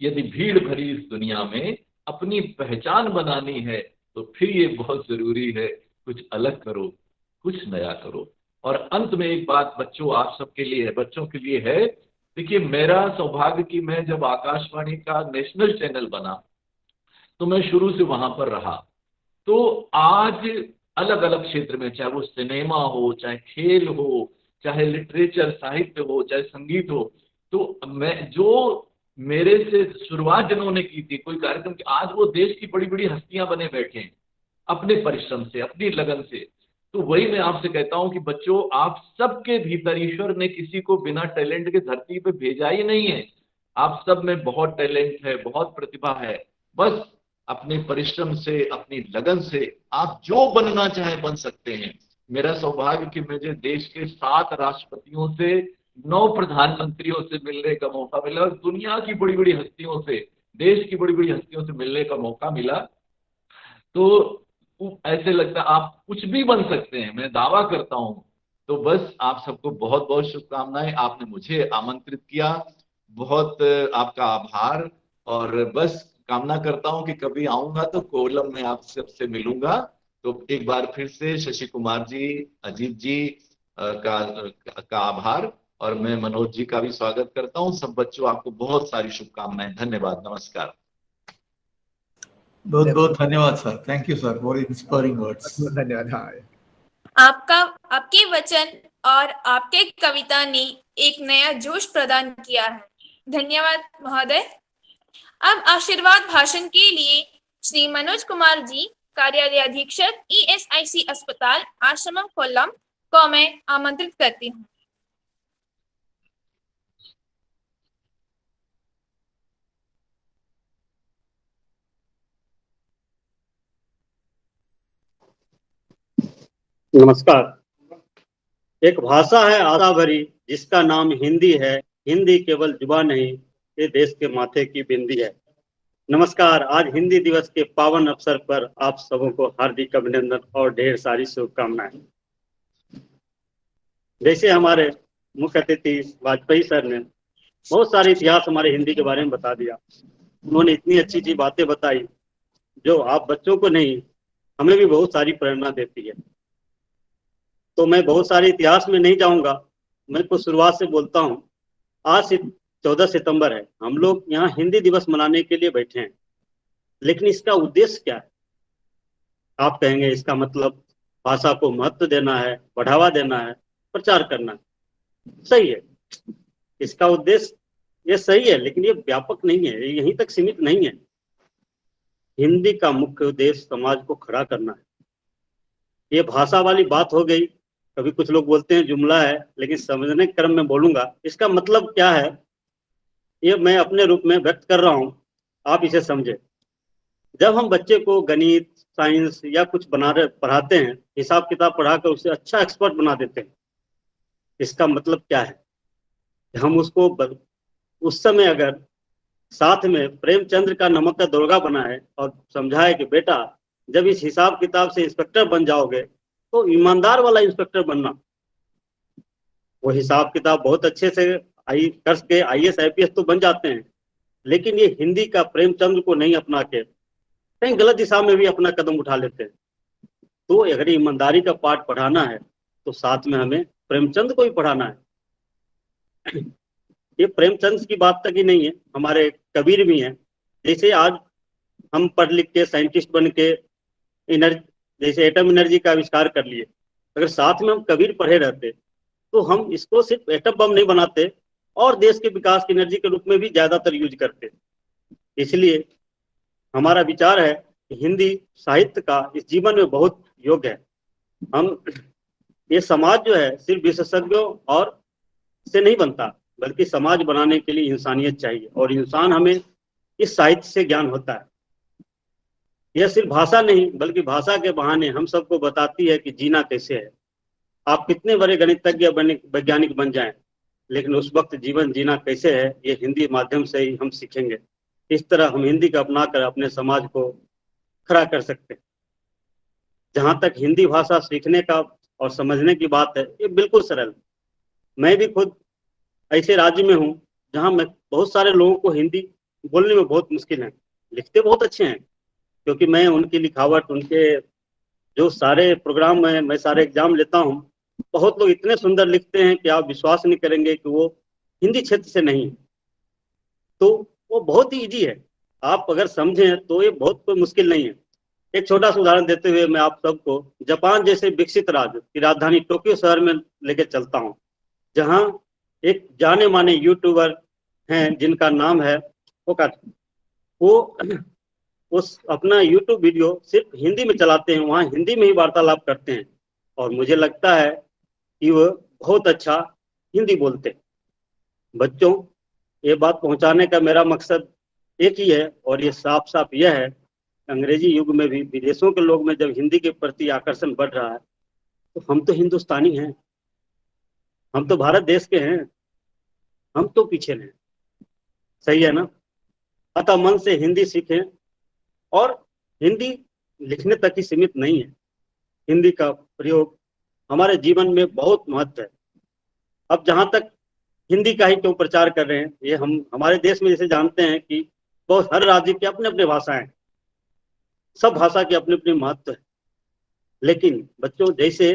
यदि भीड़ भरी इस दुनिया में अपनी पहचान बनानी है तो फिर ये बहुत जरूरी है, कुछ अलग करो, कुछ नया करो। और अंत में एक बात बच्चों आप सबके लिए है, बच्चों के लिए है। देखिए मेरा सौभाग्य कि मैं जब आकाशवाणी का नेशनल चैनल बना तो मैं शुरू से वहां पर रहा। तो आज अलग अलग क्षेत्र में, चाहे वो सिनेमा हो, चाहे खेल हो, चाहे लिटरेचर साहित्य हो, चाहे संगीत हो, तो मैं जो मेरे से शुरुआत जिन्होंने की थी कोई कार्यक्रम की, आज वो देश की बड़ी बड़ी हस्तियां बने बैठे हैं अपने परिश्रम से, अपनी लगन से। तो वही मैं आपसे कहता हूं कि बच्चों आप सबके भीतर ईश्वर ने किसी को बिना टैलेंट के धरती पे भेजा ही नहीं है। आप सब में बहुत टैलेंट है, बहुत प्रतिभा है। बस अपने परिश्रम से, अपनी लगन से आप जो बनना चाहे बन सकते हैं। मेरा सौभाग्य कि मुझे देश के 7 राष्ट्रपतियों से, 9 प्रधानमंत्रियों से मिलने का मौका मिला और दुनिया की बड़ी बड़ी हस्तियों से, देश की बड़ी बड़ी हस्तियों से मिलने का मौका मिला। तो ऐसे लगता है आप कुछ भी बन सकते हैं, मैं दावा करता हूं। तो बस आप सबको बहुत बहुत शुभकामनाएं, आपने मुझे आमंत्रित किया, बहुत आपका आभार। और बस कामना करता हूं कि कभी आऊंगा तो कोलम में आप सबसे मिलूंगा। तो एक बार फिर से शशि कुमार जी, अजीत जी का आभार, और मैं मनोज जी का भी स्वागत करता हूं। सब बच्चों आपको बहुत सारी शुभकामनाएं, धन्यवाद, नमस्कार। बहुत बहुत धन्यवाद sir, thank you sir for inspiring words. धन्यवाद। हाँ, आपके वचन और आपके कविता ने एक नया जोश प्रदान किया है। धन्यवाद महोदय। अब आशीर्वाद भाषण के लिए श्री मनोज कुमार जी, कार्यालय अधीक्षक ESIC अस्पताल आश्रमम कोल्लम को मैं आमंत्रित करती हूँ। नमस्कार। एक भाषा है आशा भरी जिसका नाम हिंदी है, हिंदी केवल जुबान नहीं ये देश के माथे की बिंदी है। नमस्कार। आज हिंदी दिवस के पावन अवसर पर आप सबों को हार्दिक अभिनंदन और ढेर सारी शुभकामनाएं। जैसे हमारे मुख्य अतिथि वाजपेयी सर ने बहुत सारे इतिहास हमारे हिंदी के बारे में बता दिया, उन्होंने इतनी अच्छी अच्छी बातें बताई जो आप बच्चों को नहीं हमें भी बहुत सारी प्रेरणा देती है। तो मैं बहुत सारे इतिहास में नहीं जाऊंगा, मैं कुछ शुरुआत से बोलता हूं। आज 14 सितंबर है, हम लोग यहाँ हिंदी दिवस मनाने के लिए बैठे हैं, लेकिन इसका उद्देश्य क्या है? आप कहेंगे इसका मतलब भाषा को महत्व देना है, बढ़ावा देना है, प्रचार करना है। सही है, इसका उद्देश्य ये सही है, लेकिन ये व्यापक नहीं है, ये यहीं तक सीमित नहीं है। हिंदी का मुख्य उद्देश्य समाज को खड़ा करना है। ये भाषा वाली बात हो गई, कभी कुछ लोग बोलते हैं जुमला है, लेकिन समझने के क्रम में बोलूंगा इसका मतलब क्या है, ये मैं अपने रूप में व्यक्त कर रहा हूं, आप इसे समझे। जब हम बच्चे को गणित, साइंस या कुछ पढ़ाते हैं, हिसाब किताब पढ़ाकर उसे अच्छा एक्सपर्ट बना देते हैं, इसका मतलब क्या है? हम उसको उस समय अगर साथ में प्रेमचंद्र का नमक का दरोगा बना है और समझाया कि बेटा जब इस हिसाब किताब से इंस्पेक्टर बन जाओगे तो ईमानदार वाला इंस्पेक्टर बनना। वो हिसाब किताब बहुत अच्छे से करके IAS IPS तो बन जाते हैं, लेकिन ये हिंदी का प्रेमचंद्र को नहीं अपना के कहीं गलत दिशा में भी अपना कदम उठा लेते हैं। तो अगर ईमानदारी का पाठ पढ़ाना है तो साथ में हमें प्रेमचंद को भी पढ़ाना है। ये प्रेमचंद की बात तक ही नहीं है, हमारे कबीर भी हैं। जैसे आज हम पढ़ लिख के साइंटिस्ट बन के जैसे एटम एनर्जी का आविष्कार कर लिए, अगर साथ में हम कबीर पढ़े रहते तो हम इसको सिर्फ एटम बम नहीं बनाते और देश के विकास की एनर्जी के रूप में भी ज्यादातर यूज करते। इसलिए हमारा विचार है कि हिंदी साहित्य का इस जीवन में बहुत योग्य है। हम ये समाज जो है सिर्फ विशेषज्ञों और से नहीं बनता, बल्कि समाज बनाने के लिए इंसानियत चाहिए, और इंसान हमें इस साहित्य से ज्ञान होता है। यह सिर्फ भाषा नहीं बल्कि भाषा के बहाने हम सबको बताती है कि जीना कैसे है। आप कितने बड़े गणितज्ञ वैज्ञानिक बन जाएं, लेकिन उस वक्त जीवन जीना कैसे है ये हिंदी माध्यम से ही हम सीखेंगे। इस तरह हम हिंदी का अपनाकर अपने समाज को खड़ा कर सकते हैं। जहां तक हिंदी भाषा सीखने का और समझने की बात है, ये बिल्कुल सरल। मैं भी खुद ऐसे राज्य में हूँ जहां मैं बहुत सारे लोगों को हिंदी बोलने में बहुत मुश्किल है, लिखते बहुत अच्छे हैं, क्योंकि मैं उनकी लिखावट, उनके जो सारे प्रोग्राम में मैं सारे एग्जाम लेता हूँ, बहुत लोग इतने सुंदर लिखते हैं कि आप विश्वास नहीं करेंगे कि वो हिंदी क्षेत्र से नहीं है। तो वो बहुत ही ईजी है, आप अगर समझें तो ये बहुत कोई मुश्किल नहीं है। एक छोटा सा उदाहरण देते हुए मैं आप सबको जापान जैसे विकसित राज्य की राजधानी टोक्यो शहर में लेकर चलता हूँ, जहाँ एक जाने माने यूट्यूबर हैं जिनका नाम है ओकाची। वो उस अपना यूट्यूब वीडियो सिर्फ हिंदी में चलाते हैं, वहाँ हिंदी में ही वार्तालाप करते हैं, और मुझे लगता है कि वो बहुत अच्छा हिंदी बोलते हैं। बच्चों, ये बात पहुंचाने का मेरा मकसद एक ही है, और ये साफ साफ यह है, अंग्रेजी युग में भी विदेशों के लोग में जब हिंदी के प्रति आकर्षण बढ़ रहा है, तो हम तो हिंदुस्तानी हैं, हम तो भारत देश के हैं, हम तो पीछे नहीं। सही है ना? अतः मन से हिंदी सीखें, और हिंदी लिखने तक ही सीमित नहीं है, हिंदी का प्रयोग हमारे जीवन में बहुत महत्व है। अब जहां तक हिंदी का ही क्यों प्रचार कर रहे हैं, ये हम हमारे देश में जैसे जानते हैं कि बहुत हर राज्य की अपने अपने भाषाएं, सब भाषा की अपनी अपनी महत्व है। लेकिन बच्चों, जैसे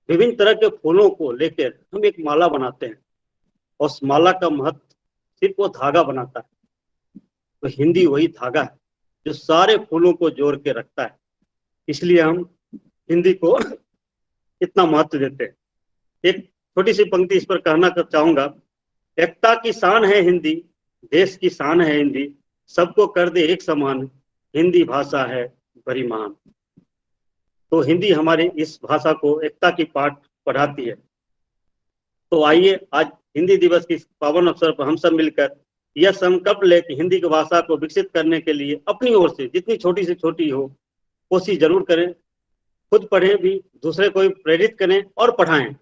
विभिन्न तरह के फूलों को लेकर हम एक माला बनाते हैं, और उस माला का महत्व सिर्फ वो धागा बनाता है, तो हिंदी वही धागा है जो सारे फूलों को जोड़ के रखता है। इसलिए हम हिंदी को इतना महत्व देते हैं। एक छोटी सी पंक्ति इस पर कहना चाहूंगा, एकता की शान है हिंदी, देश की शान है हिंदी, सबको कर दे एक समान, हिंदी भाषा है बड़ी महान। तो हिंदी हमारी इस भाषा को एकता की पाठ पढ़ाती है। तो आइए आज हिंदी दिवस की पावन अवसर पर हम सब मिलकर यह संकल्प ले कि हिंदी की भाषा को विकसित करने के लिए अपनी ओर से जितनी छोटी से छोटी हो कोशिश जरूर करें, खुद पढ़ें भी, दूसरे को भी प्रेरित करें और पढ़ाएं।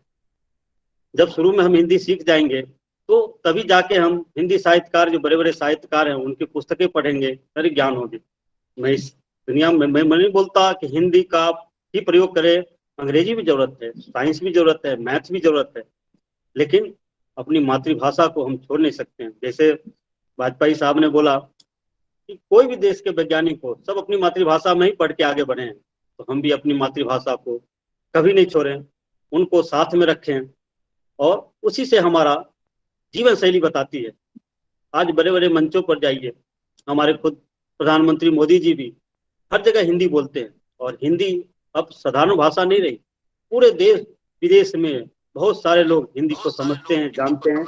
जब शुरू में हम हिंदी सीख जाएंगे तो तभी जाके हम हिंदी साहित्यकार, जो बड़े बड़े साहित्यकार हैं, उनकी पुस्तकें पढ़ेंगे, सारी ज्ञान होगी। मैं इस दुनिया में मैं नहीं बोलता कि हिंदी का ही प्रयोग करें, अंग्रेजी भी जरूरत है, साइंस भी जरूरत है, मैथ्स भी जरूरत है, लेकिन अपनी मातृभाषा को हम छोड़ नहीं सकते हैं। जैसे वाजपेयी साहब ने बोला कि कोई भी देश के वैज्ञानिक हो, सब अपनी मातृभाषा में ही पढ़ के आगे बढ़े हैं, तो हम भी अपनी मातृभाषा को कभी नहीं छोड़ें, उनको साथ में रखें, और उसी से हमारा जीवन शैली बताती है। आज बड़े बड़े मंचों पर जाइए, हमारे खुद प्रधानमंत्री मोदी जी भी हर जगह हिंदी बोलते हैं, और हिंदी अब साधारण भाषा नहीं रही, पूरे देश विदेश में बहुत सारे लोग हिंदी को समझते हैं, जानते हैं।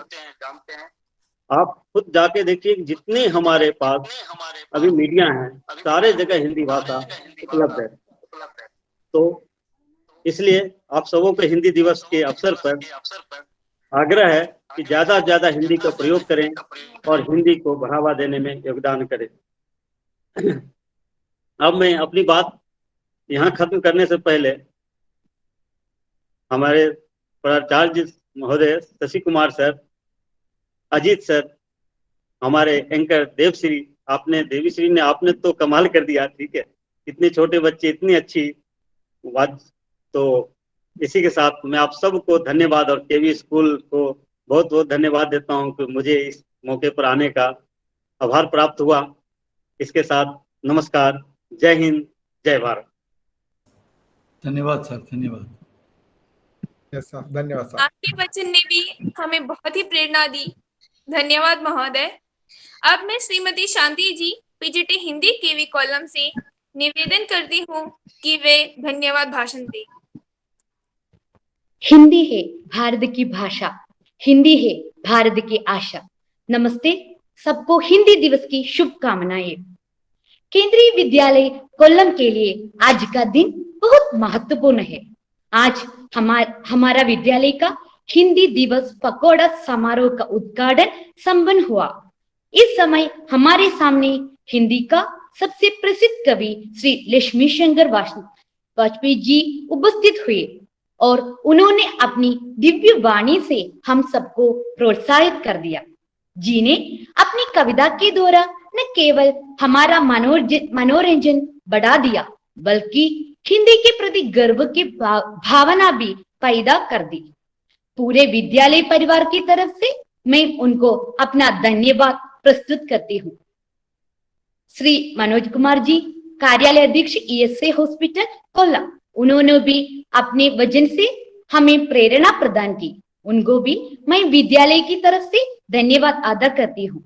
आप खुद जाके देखिए, जितने हमारे पास अभी मीडिया हैं, सारे जगह हिंदी भाषा उपलब्ध है। तो इसलिए आप सबों को हिंदी दिवस के अवसर पर आग्रह है कि ज्यादा से ज्यादा हिंदी का प्रयोग करें और हिंदी को बढ़ावा देने में योगदान करें। अब मैं अपनी बात यहाँ खत्म करने से पहले हमारे प्राचार्य महोदय शशि कुमार सर, अजीत सर, हमारे एंकर देवीश्री ने आपने तो कमाल कर दिया। ठीक है, इतने छोटे बच्चे इतनी अच्छी बात। तो इसी के साथ मैं आप सबको धन्यवाद और केवी स्कूल को बहुत बहुत धन्यवाद देता हूं कि मुझे इस मौके पर आने का आभार प्राप्त हुआ। इसके साथ नमस्कार, जय हिंद, जय भारत। धन्यवाद सर, धन्यवाद। यस सर, धन्यवाद सर। आपके वचन ने भी हमें बहुत ही प्रेरणा दी। धन्यवाद महोदय। अब मैं श्रीमती शांति जी पीजीटी हिंदी केवी कॉलम से निवेदन करती हूँ कि वे धन्यवाद भाषण दें। हिंदी है भारत की भाषा, हिंदी है भारत की आशा। नमस्ते, सबको हिंदी दिवस की शुभकामनाएं। केंद्रीय विद्यालय कोल्लम के लिए आज का दिन बहुत महत्वपूर्ण है। आज हमारा विद्यालय का हिंदी दिवस पकौड़ा समारोह का उद्घाटन संपन्न हुआ। इस समय हमारे सामने हिंदी का सबसे प्रसिद्ध कवि श्री लक्ष्मी शंकर वाजपेयी जी उपस्थित हुए और उन्होंने अपनी दिव्य वाणी से हम सबको प्रोत्साहित कर दिया। जी ने अपनी कविता के द्वारा न केवल हमारा मनोरंजन बढ़ा दिया, बल्कि हिंदी के प्रति गर्व की भावना भी पैदा कर दी। पूरे विद्यालय परिवार की तरफ से मैं उनको अपना धन्यवाद प्रस्तुत करती हूँ। श्री मनोज कुमार जी, कार्यालय अधीक्षक ESA हॉस्पिटल कोल्लम, उन्होंने भी अपने वजन से हमें प्रेरणा प्रदान की। उनको भी मैं विद्यालय की तरफ से धन्यवाद अदा करती हूँ।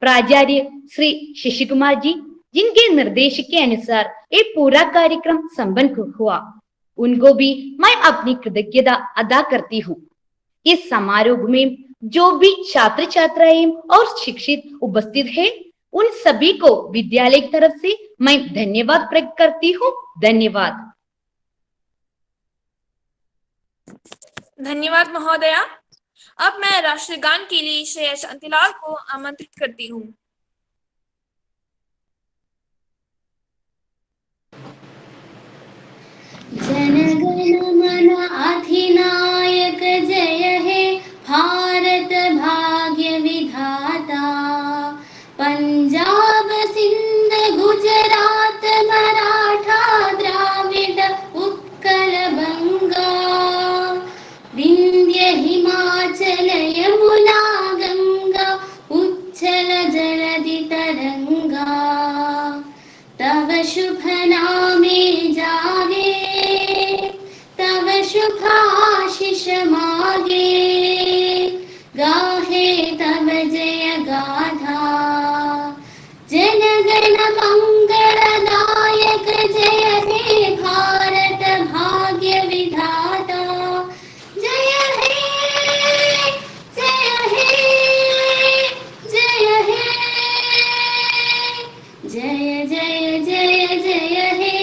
प्राचार्य श्री शशि कुमार जी, जिनके निर्देश के अनुसार ये पूरा कार्यक्रम संपन्न हुआ, उनको भी मैं अपनी कृतज्ञता अदा करती हूँ। इस समारोह में जो भी छात्र छात्राएं और शिक्षित उपस्थित है, उन सभी को विद्यालय की तरफ से मैं धन्यवाद प्रकट करती हूँ। धन्यवाद। धन्यवाद महोदया। अब मैं राष्ट्रगान के लिए श्रेया शांतिलाल को आमंत्रित करती हूँ। जनगण मन अधिनायक जय हे भारत भाग्य विधाता। पंजाब सिंध गुजरात मराठा द्राविड उत्कल बंगा। विंध्य हिमाचल यमुना गंगा उच्छल जलधि तरंगा। तव शुभ नामे जागे, तव शुभ आशीष मागे। गाहे तव जय गाथा, जन गण मंगलदायक जय हे भारत भाग्य विधाता। जय हे जय हे जय हे, जय जय जय जय हे।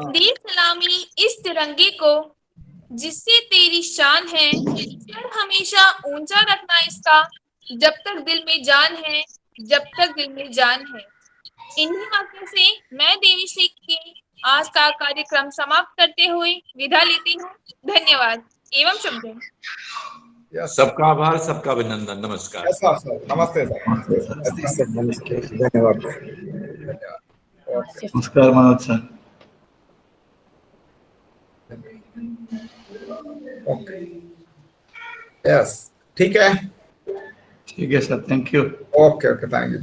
दी सलामी इस तिरंगे को जिससे तेरी शान है, सर हमेशा ऊंचा रखना इसका, जब तक दिल में जान है, जब तक दिल में जान है। इन्हीं वाक्यों से मैं देवीश्री के आज का कार्यक्रम समाप्त करते हुए विदा लेती हूँ। धन्यवाद एवं शुभ। सबका आभार, सबका अभिनंदन। नमस्कार। नमस्ते सर। धन्यवाद। नमस्कार मनोज सर। ओके, यस, ठीक है। ठीक है sir, thank you. Okay, thank you.